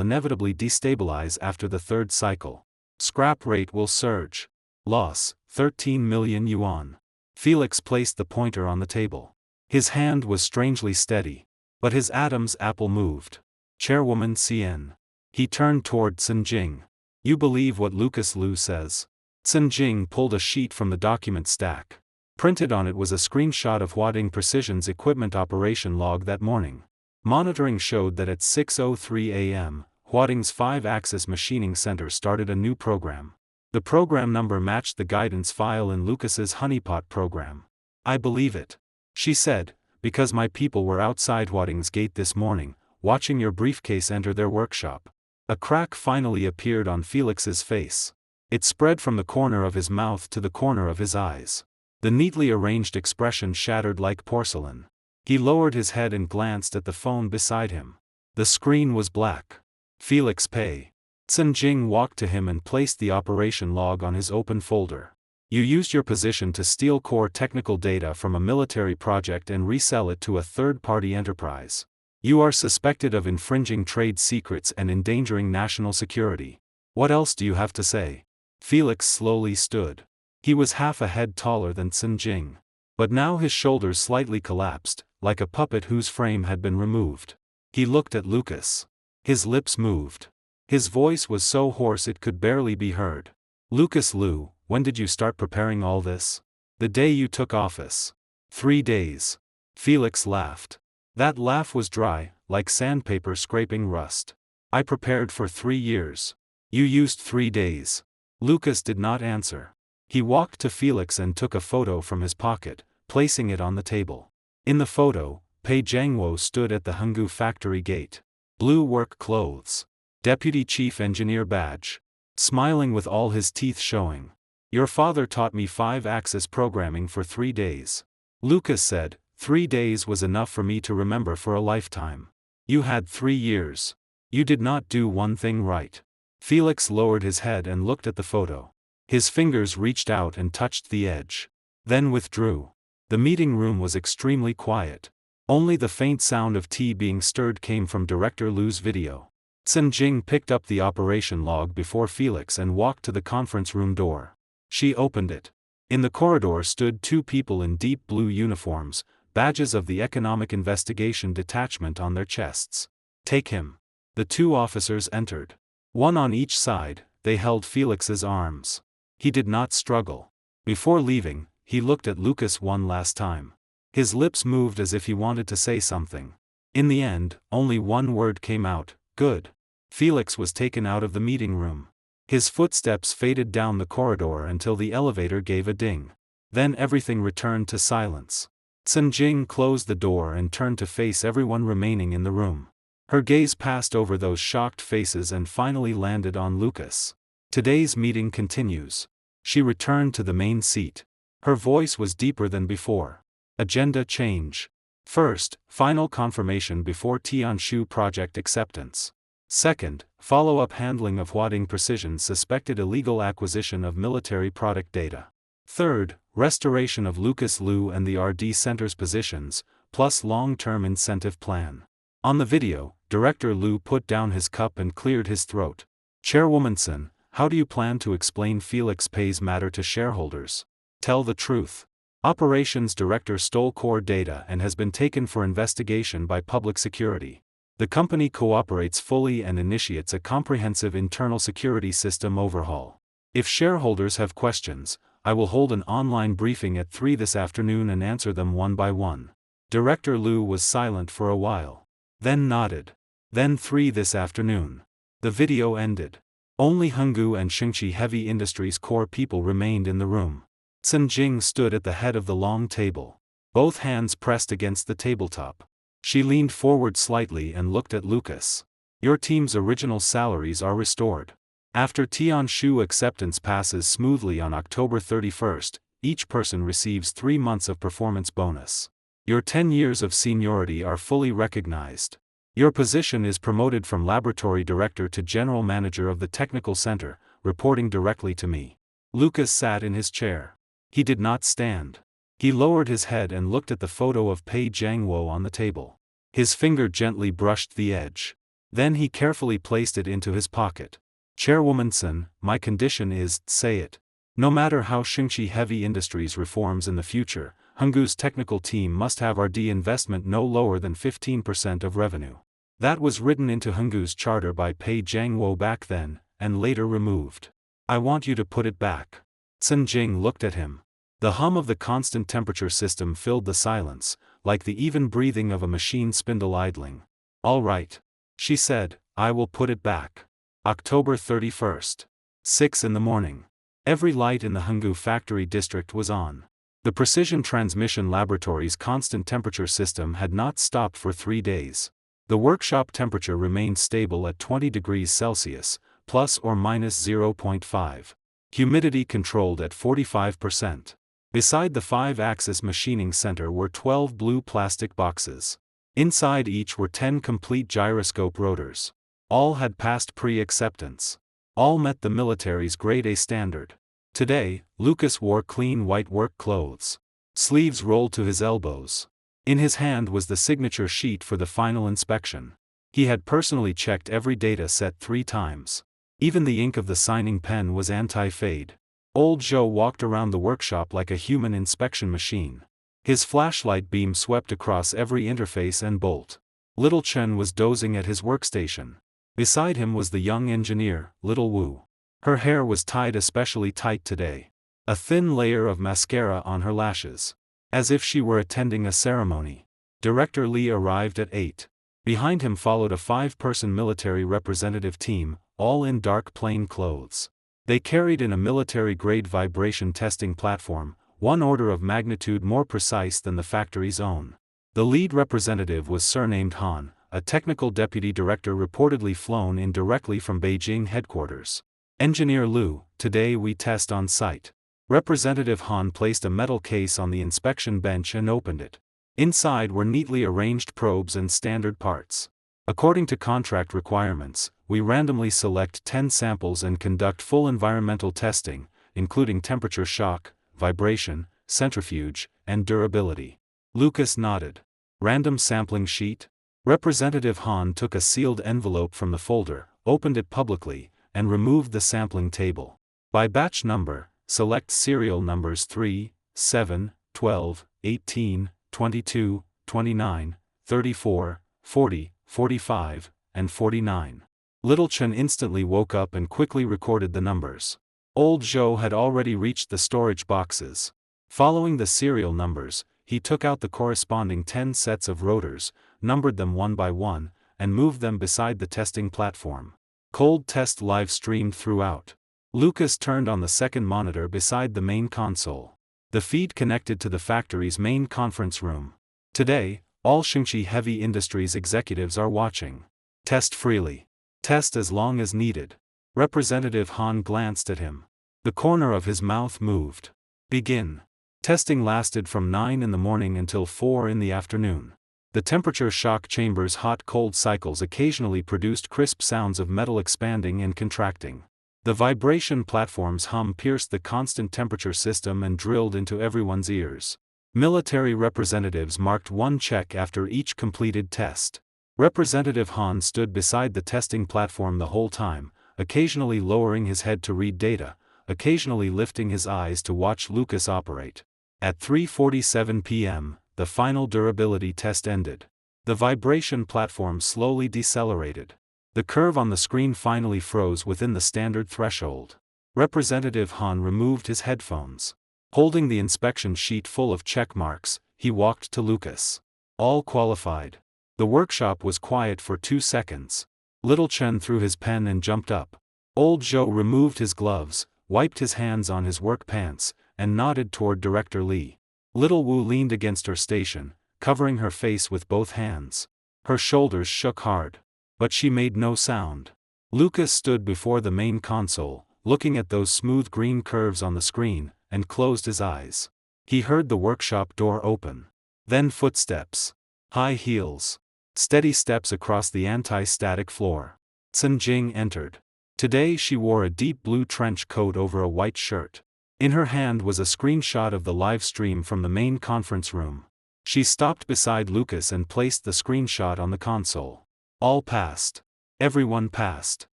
inevitably destabilize after the third cycle. Scrap rate will surge. Loss, 13 million yuan. Felix placed the pointer on the table. His hand was strangely steady. But his Adam's apple moved. Chairwoman Cien. He turned toward Sun Jing. You believe what Lucas Liu says? Sun Jing pulled a sheet from the document stack. Printed on it was a screenshot of Huading Precision's equipment operation log that morning. Monitoring showed that at 6:03 a.m., Huading's 5-axis machining center started a new program. The program number matched the guidance file in Lucas's honeypot program. I believe it. She said, because my people were outside Huading's gate this morning, watching your briefcase enter their workshop. A crack finally appeared on Felix's face. It spread from the corner of his mouth to the corner of his eyes. The neatly arranged expression shattered like porcelain. He lowered his head and glanced at the phone beside him. The screen was black. Felix Pei. Sun Jing walked to him and placed the operation log on his open folder. You used your position to steal core technical data from a military project and resell it to a third-party enterprise. You are suspected of infringing trade secrets and endangering national security. What else do you have to say? Felix slowly stood. He was half a head taller than Sun Jing. But now his shoulders slightly collapsed, like a puppet whose frame had been removed. He looked at Lucas. His lips moved. His voice was so hoarse it could barely be heard. Lucas Liu, when did you start preparing all this? The day you took office. 3 days. Felix laughed. That laugh was dry, like sandpaper scraping rust. I prepared for 3 years. You used 3 days. Lucas did not answer. He walked to Felix and took a photo from his pocket, placing it on the table. In the photo, Pei Jiangwo stood at the Henggu factory gate. Blue work clothes. Deputy Chief Engineer badge. Smiling with all his teeth showing. Your father taught me 5-axis programming for 3 days. Lucas said, 3 days was enough for me to remember for a lifetime. You had 3 years. You did not do one thing right. Felix lowered his head and looked at the photo. His fingers reached out and touched the edge. Then withdrew. The meeting room was extremely quiet. Only the faint sound of tea being stirred came from Director Liu's video. Sun Jing picked up the operation log before Felix and walked to the conference room door. She opened it. In the corridor stood 2 people in deep blue uniforms, badges of the Economic Investigation Detachment on their chests. Take him. The 2 officers entered. One on each side, they held Felix's arms. He did not struggle. Before leaving, he looked at Lucas one last time. His lips moved as if he wanted to say something. In the end, only one word came out, good. Felix was taken out of the meeting room. His footsteps faded down the corridor until the elevator gave a ding. Then everything returned to silence. Sun Jing closed the door and turned to face everyone remaining in the room. Her gaze passed over those shocked faces and finally landed on Lucas. Today's meeting continues. She returned to the main seat. Her voice was deeper than before. Agenda change. First, final confirmation before Tianshu project acceptance. Second, follow-up handling of Huading Precision's suspected illegal acquisition of military product data. Third, restoration of Lucas Liu and the RD Center's positions, plus long-term incentive plan. On the video, Director Liu put down his cup and cleared his throat. Chairwoman Sun, how do you plan to explain Felix Pei's matter to shareholders? Tell the truth. Operations Director stole core data and has been taken for investigation by Public Security. The company cooperates fully and initiates a comprehensive internal security system overhaul. If shareholders have questions, I will hold an online briefing at 3 this afternoon and answer them one by one. Director Liu was silent for a while. Then nodded. Then 3 this afternoon. The video ended. Only Henggu and Xingqi Heavy Industries core people remained in the room. Sun Jing stood at the head of the long table. Both hands pressed against the tabletop. She leaned forward slightly and looked at Lucas. Your team's original salaries are restored. After Tianshu acceptance passes smoothly on October 31st, each person receives 3 months of performance bonus. Your 10 years of seniority are fully recognized. Your position is promoted from laboratory director to general manager of the technical center, reporting directly to me. Lucas sat in his chair. He did not stand. He lowered his head and looked at the photo of Pei Jiangwo on the table. His finger gently brushed the edge. Then he carefully placed it into his pocket. Chairwoman Sun, my condition is, say it. No matter how Xingqi Heavy Industries reforms in the future, Henggu's technical team must have R&D investment no lower than 15% of revenue. That was written into Henggu's charter by Pei Jiangwo back then, and later removed. I want you to put it back. Sun Jing looked at him. The hum of the constant temperature system filled the silence, like the even breathing of a machine spindle idling. All right, she said, I will put it back. October 31st. 6 in the morning. Every light in the Henggu factory district was on. The Precision Transmission Laboratory's constant temperature system had not stopped for 3 days. The workshop temperature remained stable at 20 degrees Celsius, plus or minus 0.5. Humidity controlled at 45%. Beside the 5-axis machining center were 12 blue plastic boxes. Inside each were 10 complete gyroscope rotors. All had passed pre-acceptance. All met the military's Grade A standard. Today, Lucas wore clean white work clothes. Sleeves rolled to his elbows. In his hand was the signature sheet for the final inspection. He had personally checked every data set 3 times. Even the ink of the signing pen was anti-fade. Old Zhou walked around the workshop like a human inspection machine. His flashlight beam swept across every interface and bolt. Little Chen was dozing at his workstation. Beside him was the young engineer, Little Wu. Her hair was tied especially tight today. A thin layer of mascara on her lashes. As if she were attending a ceremony. Director Li arrived at 8. Behind him followed a 5-person military representative team, all in dark plain clothes. They carried in a military-grade vibration testing platform, 1 order of magnitude more precise than the factory's own. The lead representative was surnamed Han, a technical deputy director reportedly flown in directly from Beijing headquarters. Engineer Liu, today we test on site. Representative Han placed a metal case on the inspection bench and opened it. Inside were neatly arranged probes and standard parts. According to contract requirements, we randomly select 10 samples and conduct full environmental testing, including temperature shock, vibration, centrifuge, and durability. Lucas nodded. Random sampling sheet? Representative Han took a sealed envelope from the folder, opened it publicly, and removed the sampling table. By batch number, select serial numbers 3, 7, 12, 18, 22, 29, 34, 40, 45, and 49. Little Chen instantly woke up and quickly recorded the numbers. Old Zhou had already reached the storage boxes. Following the serial numbers, he took out the corresponding 10 sets of rotors, numbered them one by one, and moved them beside the testing platform. Cold test live streamed throughout. Lucas turned on the second monitor beside the main console. The feed connected to the factory's main conference room. Today, all Xingqi Heavy Industries executives are watching. Test freely. Test as long as needed. Representative Han glanced at him. The corner of his mouth moved. Begin. Testing lasted from 9 in the morning until 4 in the afternoon. The temperature shock chamber's hot-cold cycles occasionally produced crisp sounds of metal expanding and contracting. The vibration platform's hum pierced the constant temperature system and drilled into everyone's ears. Military representatives marked 1 check after each completed test. Representative Han stood beside the testing platform the whole time, occasionally lowering his head to read data, occasionally lifting his eyes to watch Lucas operate. At 3:47 p.m., the final durability test ended. The vibration platform slowly decelerated. The curve on the screen finally froze within the standard threshold. Representative Han removed his headphones. Holding the inspection sheet full of check marks, he walked to Lucas. All qualified. The workshop was quiet for 2 seconds. Little Chen threw his pen and jumped up. Old Zhou removed his gloves, wiped his hands on his work pants, and nodded toward Director Li. Little Wu leaned against her station, covering her face with both hands. Her shoulders shook hard. But she made no sound. Lucas stood before the main console, looking at those smooth green curves on the screen, and closed his eyes. He heard the workshop door open. Then footsteps. High heels. Steady steps across the anti-static floor. Sun Jing entered. Today she wore a deep blue trench coat over a white shirt. In her hand was a screenshot of the live stream from the main conference room. She stopped beside Lucas and placed the screenshot on the console. All passed. Everyone passed.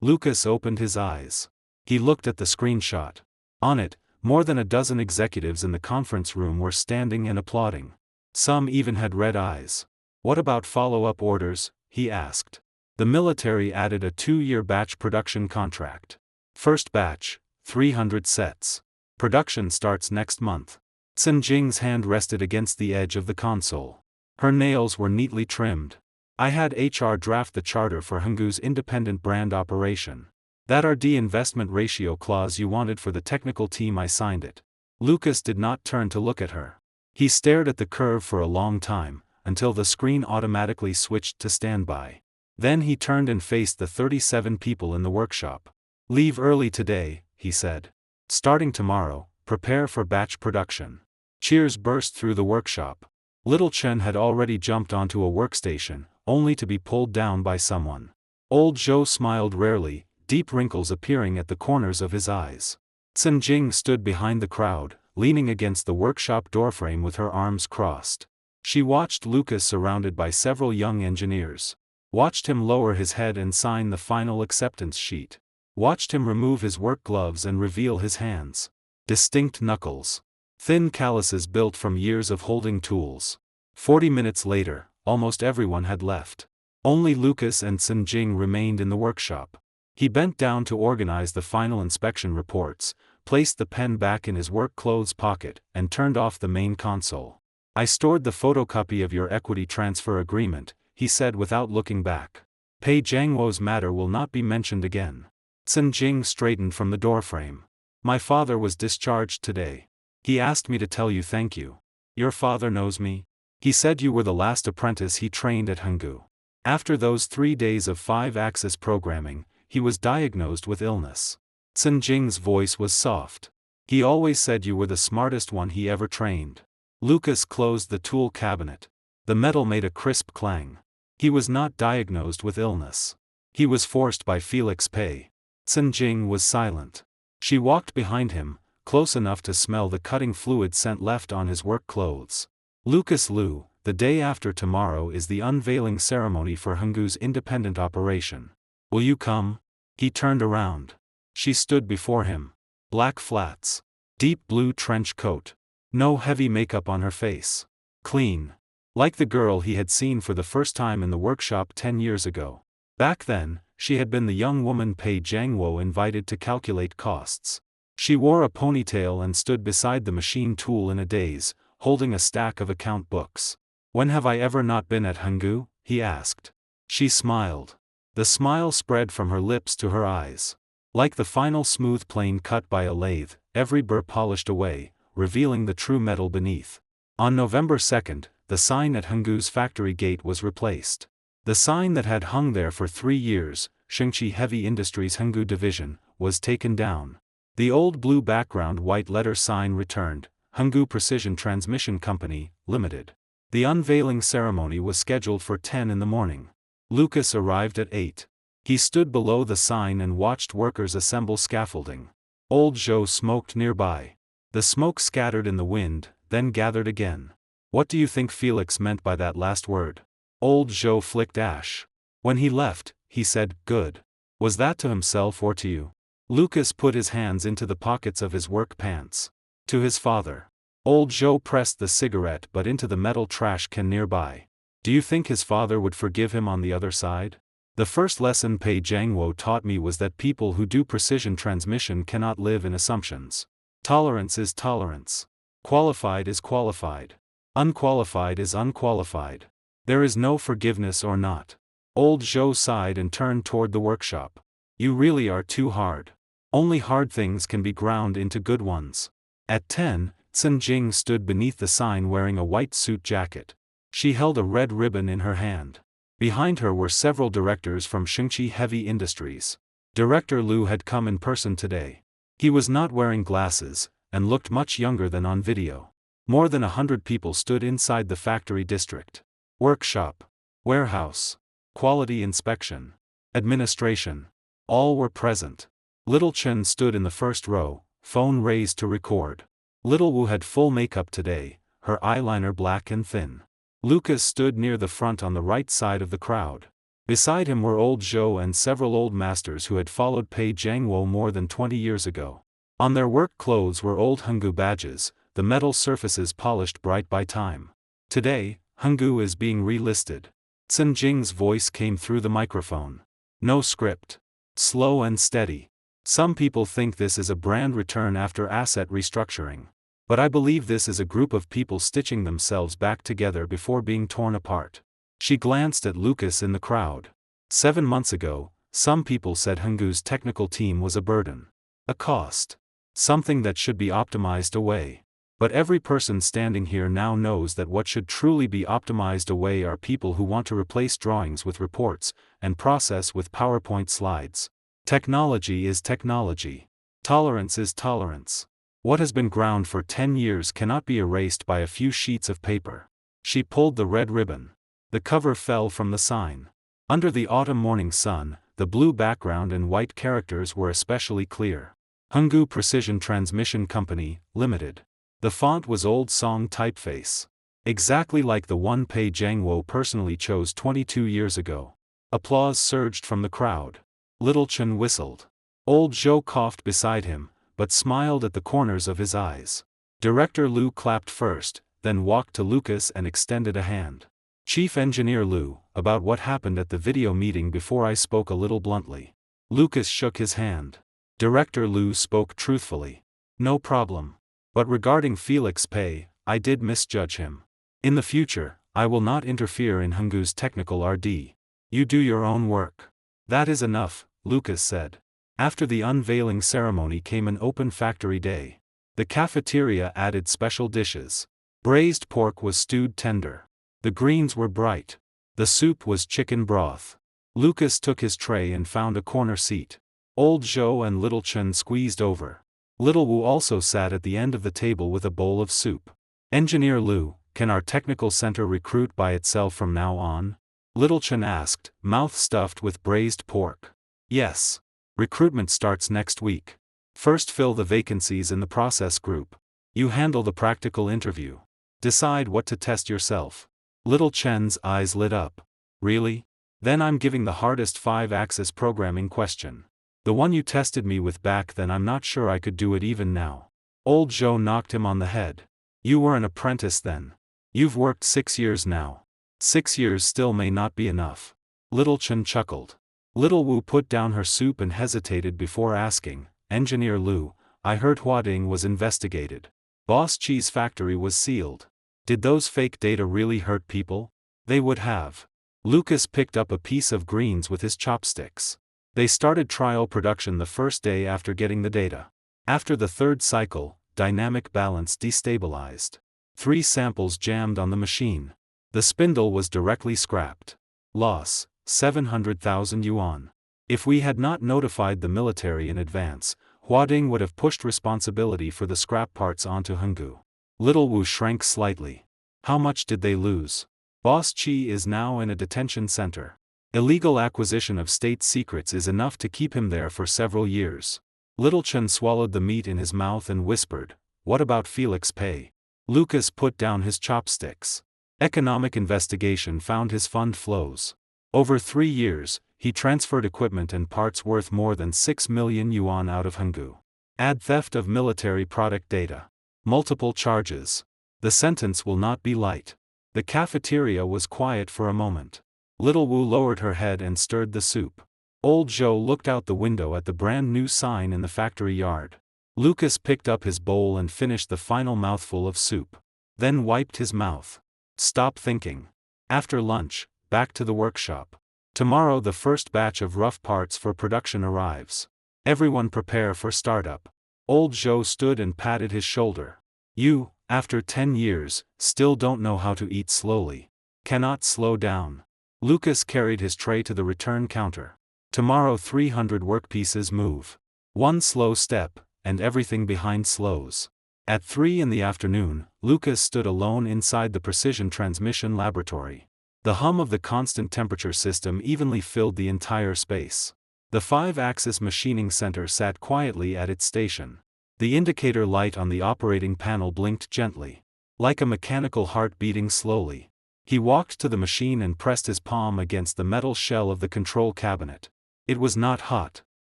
Lucas opened his eyes. He looked at the screenshot. On it, more than a dozen executives in the conference room were standing and applauding. Some even had red eyes. What about follow-up orders? He asked. The military added a 2-year batch production contract. First batch, 300 sets. Production starts next month. Sun Jing's hand rested against the edge of the console. Her nails were neatly trimmed. I had HR draft the charter for Henggu's independent brand operation. That R&D investment ratio clause you wanted for the technical team, I signed it. Lucas did not turn to look at her. He stared at the curve for a long time, until the screen automatically switched to standby. Then he turned and faced the 37 people in the workshop. Leave early today, he said. Starting tomorrow, prepare for batch production. Cheers burst through the workshop. Little Chen had already jumped onto a workstation, only to be pulled down by someone. Old Zhou smiled rarely, deep wrinkles appearing at the corners of his eyes. Sun Jing stood behind the crowd, leaning against the workshop doorframe with her arms crossed. She watched Lucas surrounded by several young engineers. Watched him lower his head and sign the final acceptance sheet. Watched him remove his work gloves and reveal his hands. Distinct knuckles. Thin calluses built from years of holding tools. 40 minutes later, almost everyone had left. Only Lucas and Sun Jing remained in the workshop. He bent down to organize the final inspection reports, placed the pen back in his work clothes pocket, and turned off the main console. I stored the photocopy of your equity transfer agreement, he said without looking back. Pei Jiangwo's matter will not be mentioned again. Sun Jing straightened from the doorframe. My father was discharged today. He asked me to tell you thank you. Your father knows me? He said you were the last apprentice he trained at Henggu. After those 3 days of 5-axis programming, he was diagnosed with illness. Sun Jing's voice was soft. He always said you were the smartest one he ever trained. Lucas closed the tool cabinet. The metal made a crisp clang. He was not diagnosed with illness. He was forced by Felix Pei. Sun Jing was silent. She walked behind him, close enough to smell the cutting fluid scent left on his work clothes. Lucas Liu, the day after tomorrow is the unveiling ceremony for Henggu's independent operation. Will you come? He turned around. She stood before him. Black flats. Deep blue trench coat. No heavy makeup on her face. Clean. Like the girl he had seen for the first time in the workshop 10 years ago. Back then, she had been the young woman Pei Jiangwo invited to calculate costs. She wore a ponytail and stood beside the machine tool in a daze, holding a stack of account books. When have I ever not been at Henggu? He asked. She smiled. The smile spread from her lips to her eyes. Like the final smooth plane cut by a lathe, every burr polished away, revealing the true metal beneath. On November 2nd, the sign at Henggu's factory gate was replaced. The sign that had hung there for 3 years, Shengqi Heavy Industries Henggu Division, was taken down. The old blue background white letter sign returned, Henggu Precision Transmission Company, Limited. The unveiling ceremony was scheduled for 10 in the morning. Lucas arrived at 8. He stood below the sign and watched workers assemble scaffolding. Old Zhou smoked nearby. The smoke scattered in the wind, then gathered again. What do you think Felix meant by that last word? Old Zhou flicked ash. When he left, he said, good. Was that to himself or to you? Lucas put his hands into the pockets of his work pants. To his father. Old Zhou pressed the cigarette butt into the metal trash can nearby. Do you think his father would forgive him on the other side? The first lesson Pei Jiangwo taught me was that people who do precision transmission cannot live in assumptions. Tolerance is tolerance. Qualified is qualified. Unqualified is unqualified. There is no forgiveness or not. Old Zhou sighed and turned toward the workshop. You really are too hard. Only hard things can be ground into good ones. At 10, Sun Jing stood beneath the sign wearing a white suit jacket. She held a red ribbon in her hand. Behind her were several directors from Shengqi Heavy Industries. Director Liu had come in person today. He was not wearing glasses, and looked much younger than on video. More than 100 people stood inside the factory district. Workshop, warehouse, quality inspection, administration. All were present. Little Chen stood in the first row, phone raised to record. Little Wu had full makeup today, her eyeliner black and thin. Lucas stood near the front on the right side of the crowd. Beside him were old Zhou and several old masters who had followed Pei Jiangwo more than 20 years ago. On their work clothes were old Henggu badges, the metal surfaces polished bright by time. Today, Henggu is being relisted. Sun Jing's voice came through the microphone. No script. Slow and steady. Some people think this is a brand return after asset restructuring. But I believe this is a group of people stitching themselves back together before being torn apart. She glanced at Lucas in the crowd. 7 months ago, some people said Henggu's technical team was a burden. A cost. Something that should be optimized away. But every person standing here now knows that what should truly be optimized away are people who want to replace drawings with reports, and process with PowerPoint slides. Technology is technology. Tolerance is tolerance. What has been ground for 10 years cannot be erased by a few sheets of paper. She pulled the red ribbon. The cover fell from the sign. Under the autumn morning sun, the blue background and white characters were especially clear. Henggu Precision Transmission Company, Limited. The font was old Song typeface. Exactly like the one Pei Jiangwo personally chose 22 years ago. Applause surged from the crowd. Little Chen whistled. Old Zhou coughed beside him, but smiled at the corners of his eyes. Director Liu clapped first, then walked to Lucas and extended a hand. Chief Engineer Liu, about what happened at the video meeting before I spoke a little bluntly. Lucas shook his hand. Director Liu spoke truthfully. No problem. But regarding Felix Pei, I did misjudge him. In the future, I will not interfere in Henggu's technical RD. You do your own work. That is enough, Lucas said. After the unveiling ceremony came an open factory day. The cafeteria added special dishes. Braised pork was stewed tender. The greens were bright. The soup was chicken broth. Lucas took his tray and found a corner seat. Old Zhou and Little Chen squeezed over. Little Wu also sat at the end of the table with a bowl of soup. Engineer Liu, can our technical center recruit by itself from now on? Little Chen asked, mouth stuffed with braised pork. Yes. Recruitment starts next week. First fill the vacancies in the process group. You handle the practical interview. Decide what to test yourself. Little Chen's eyes lit up. Really? Then I'm giving the hardest 5-axis programming question. The one you tested me with back then, I'm not sure I could do it even now. Old Zhou knocked him on the head. You were an apprentice then. You've worked 6 years now. 6 years still may not be enough. Little Chen chuckled. Little Wu put down her soup and hesitated before asking, Engineer Liu, I heard Huading was investigated. Boss Chi's factory was sealed. Did those fake data really hurt people? They would have. Lucas picked up a piece of greens with his chopsticks. They started trial production the first day after getting the data. After the third cycle, dynamic balance destabilized. 3 samples jammed on the machine. The spindle was directly scrapped. Loss, 700,000 yuan. If we had not notified the military in advance, Huading would have pushed responsibility for the scrap parts onto Henggu. Little Wu shrank slightly. How much did they lose? Boss Chi is now in a detention center. Illegal acquisition of state secrets is enough to keep him there for several years. Little Chen swallowed the meat in his mouth and whispered, what about Felix Pei? Lucas put down his chopsticks. Economic investigation found his fund flows. Over 3 years, he transferred equipment and parts worth more than 6 million yuan out of Henggu. Add theft of military product data. Multiple charges. The sentence will not be light. The cafeteria was quiet for a moment. Little Wu lowered her head and stirred the soup. Old Zhou looked out the window at the brand new sign in the factory yard. Lucas picked up his bowl and finished the final mouthful of soup. Then wiped his mouth. Stop thinking. After lunch, back to the workshop. Tomorrow the first batch of rough parts for production arrives. Everyone prepare for startup. Old Zhou stood and patted his shoulder. You, after 10 years, still don't know how to eat slowly. Cannot slow down. Lucas carried his tray to the return counter. Tomorrow 300 workpieces move. One slow step, and everything behind slows. At 3 in the afternoon, Lucas stood alone inside the precision transmission laboratory. The hum of the constant temperature system evenly filled the entire space. The 5-axis machining center sat quietly at its station. The indicator light on the operating panel blinked gently, like a mechanical heart beating slowly. He walked to the machine and pressed his palm against the metal shell of the control cabinet. It was not hot,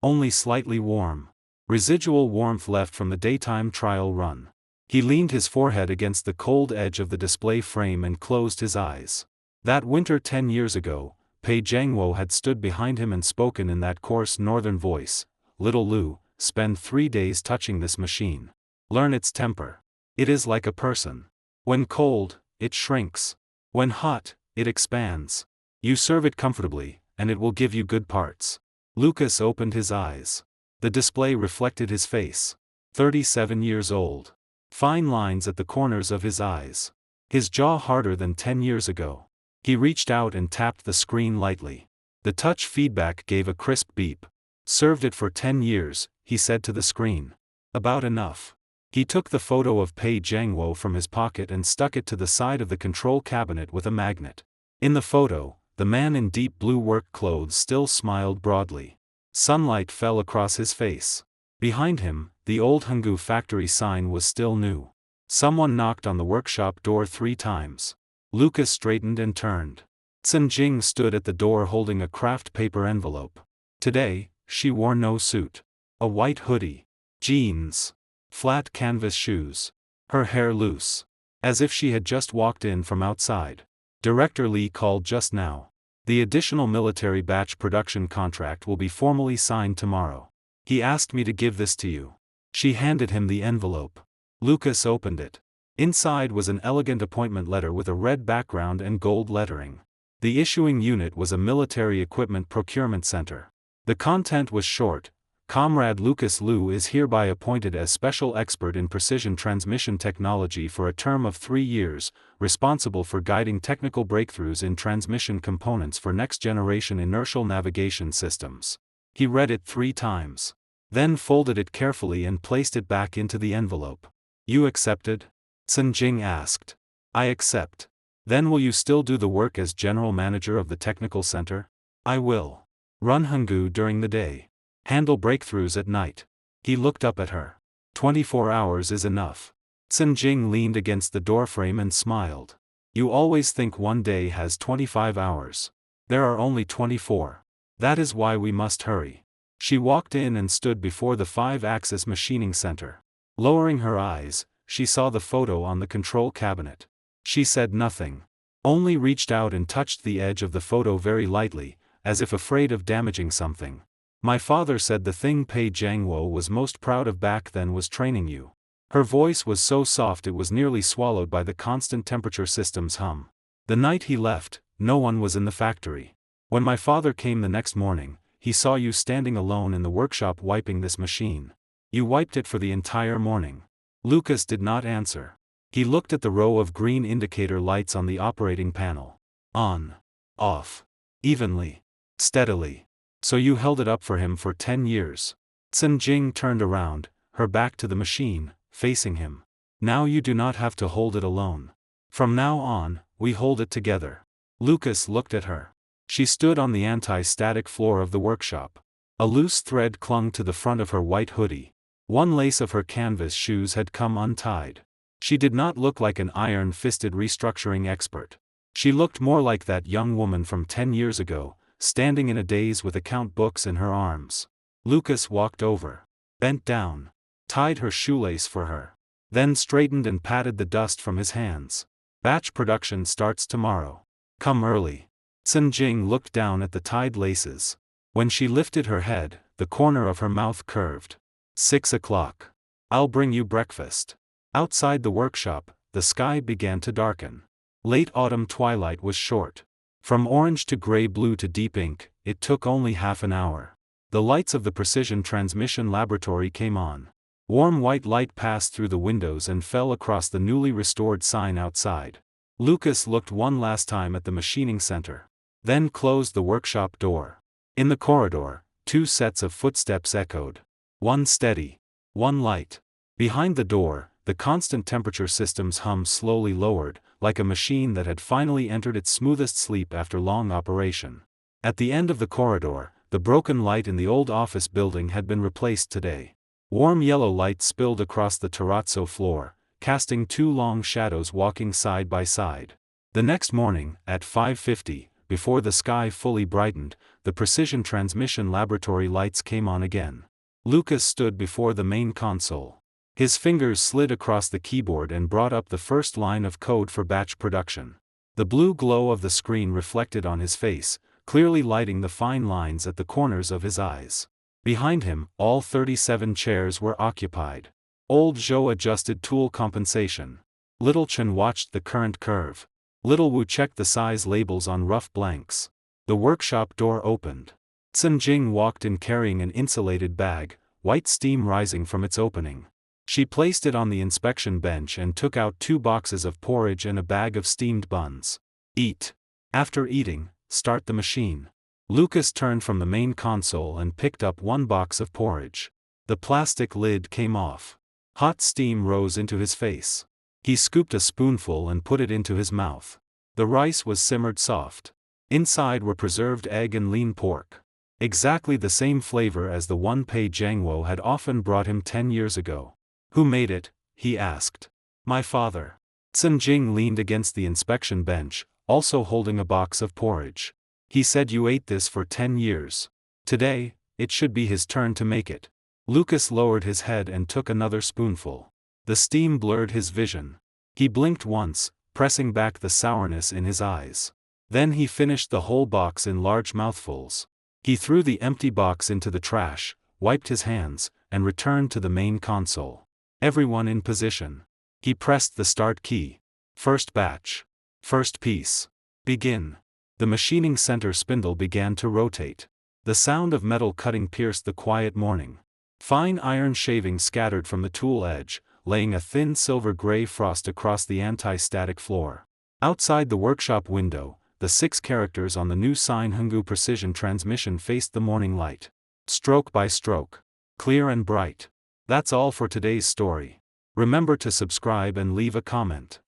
only slightly warm. Residual warmth left from the daytime trial run. He leaned his forehead against the cold edge of the display frame and closed his eyes. That winter 10 years ago, Pei Jiangwo had stood behind him and spoken in that coarse northern voice, "Little Lu, spend 3 days touching this machine. Learn its temper. It is like a person. When cold, it shrinks. When hot, it expands. You serve it comfortably, and it will give you good parts." Lucas opened his eyes. The display reflected his face. 37 years old. Fine lines at the corners of his eyes. His jaw harder than 10 years ago. He reached out and tapped the screen lightly. The touch feedback gave a crisp beep. "Served it for 10 years, he said to the screen. "About enough." He took the photo of Pei Jiangwo from his pocket and stuck it to the side of the control cabinet with a magnet. In the photo, the man in deep blue work clothes still smiled broadly. Sunlight fell across his face. Behind him, the old Henggu factory sign was still new. Someone knocked on the workshop door 3 times. Lucas straightened and turned. Chen Jing stood at the door holding a craft paper envelope. Today, she wore no suit. A white hoodie. Jeans. Flat canvas shoes. Her hair loose. As if she had just walked in from outside. "Director Li called just now. The additional military batch production contract will be formally signed tomorrow. He asked me to give this to you." She handed him the envelope. Lucas opened it. Inside was an elegant appointment letter with a red background and gold lettering. The issuing unit was a military equipment procurement center. The content was short. "Comrade Lucas Lu is hereby appointed as special expert in precision transmission technology for a term of 3 years, responsible for guiding technical breakthroughs in transmission components for next-generation inertial navigation systems." He read it 3 times. Then folded it carefully and placed it back into the envelope. "You accepted?" Chen Jing asked. "I accept. Then will you still do the work as general manager of the technical center?" "I will. Run Henggu during the day. Handle breakthroughs at night." He looked up at her. 24 hours is enough." Chen Jing leaned against the doorframe and smiled. "You always think one day has 25 hours. There are only 24. That is why we must hurry." She walked in and stood before the 5-axis machining center. Lowering her eyes, she saw the photo on the control cabinet. She said nothing. Only reached out and touched the edge of the photo very lightly, as if afraid of damaging something. "My father said the thing Pei Jiangwo was most proud of back then was training you." Her voice was so soft it was nearly swallowed by the constant temperature system's hum. "The night he left, no one was in the factory. When my father came the next morning, he saw you standing alone in the workshop wiping this machine. You wiped it for the entire morning." Lucas did not answer. He looked at the row of green indicator lights on the operating panel. On. Off. Evenly. Steadily. "So you held it up for him for 10 years. Chen Jing turned around, her back to the machine, facing him. "Now you do not have to hold it alone. From now on, we hold it together." Lucas looked at her. She stood on the anti-static floor of the workshop. A loose thread clung to the front of her white hoodie. One lace of her canvas shoes had come untied. She did not look like an iron-fisted restructuring expert. She looked more like that young woman from 10 years ago, standing in a daze with account books in her arms. Lucas walked over, bent down, tied her shoelace for her, then straightened and patted the dust from his hands. "Batch production starts tomorrow. Come early." Chen Jing looked down at the tied laces. When she lifted her head, the corner of her mouth curved. 6 o'clock. "I'll bring you breakfast." Outside the workshop, the sky began to darken. Late autumn twilight was short. From orange to gray-blue to deep ink, it took only half an hour. The lights of the precision transmission laboratory came on. Warm white light passed through the windows and fell across the newly restored sign outside. Lucas looked one last time at the machining center. Then closed the workshop door. In the corridor, 2 sets of footsteps echoed. One steady. One light. Behind the door, the constant temperature system's hum slowly lowered, like a machine that had finally entered its smoothest sleep after long operation. At the end of the corridor, the broken light in the old office building had been replaced today. Warm yellow light spilled across the terrazzo floor, casting two long shadows walking side by side. The next morning, at 5:50, before the sky fully brightened, the precision transmission laboratory lights came on again. Lucas stood before the main console. His fingers slid across the keyboard and brought up the first line of code for batch production. The blue glow of the screen reflected on his face, clearly lighting the fine lines at the corners of his eyes. Behind him, all 37 chairs were occupied. Old Zhou adjusted tool compensation. Little Chen watched the current curve. Little Wu checked the size labels on rough blanks. The workshop door opened. Sun Jing walked in carrying an insulated bag, white steam rising from its opening. She placed it on the inspection bench and took out 2 boxes of porridge and a bag of steamed buns. Eat. After eating, start the machine. Lucas turned from the main console and picked up 1 box of porridge. The plastic lid came off. Hot steam rose into his face. He scooped a spoonful and put it into his mouth. The rice was simmered soft. Inside were preserved egg and lean pork. Exactly the same flavor as the one Pei Jiangwo had often brought him 10 years ago. Who made it? He asked. My father. Sun Jing leaned against the inspection bench, also holding a box of porridge. He said you ate this for 10 years. Today, it should be his turn to make it. Lucas lowered his head and took another spoonful. The steam blurred his vision. He blinked once, pressing back the sourness in his eyes. Then he finished the whole box in large mouthfuls. He threw the empty box into the trash, wiped his hands, and returned to the main console. Everyone in position. He pressed the start key. First batch. First piece. Begin. The machining center spindle began to rotate. The sound of metal cutting pierced the quiet morning. Fine iron shavings scattered from the tool edge, laying a thin silver-gray frost across the anti-static floor. Outside the workshop window, the 6 characters on the new Henggu precision transmission faced the morning light. Stroke by stroke. Clear and bright. That's all for today's story. Remember to subscribe and leave a comment.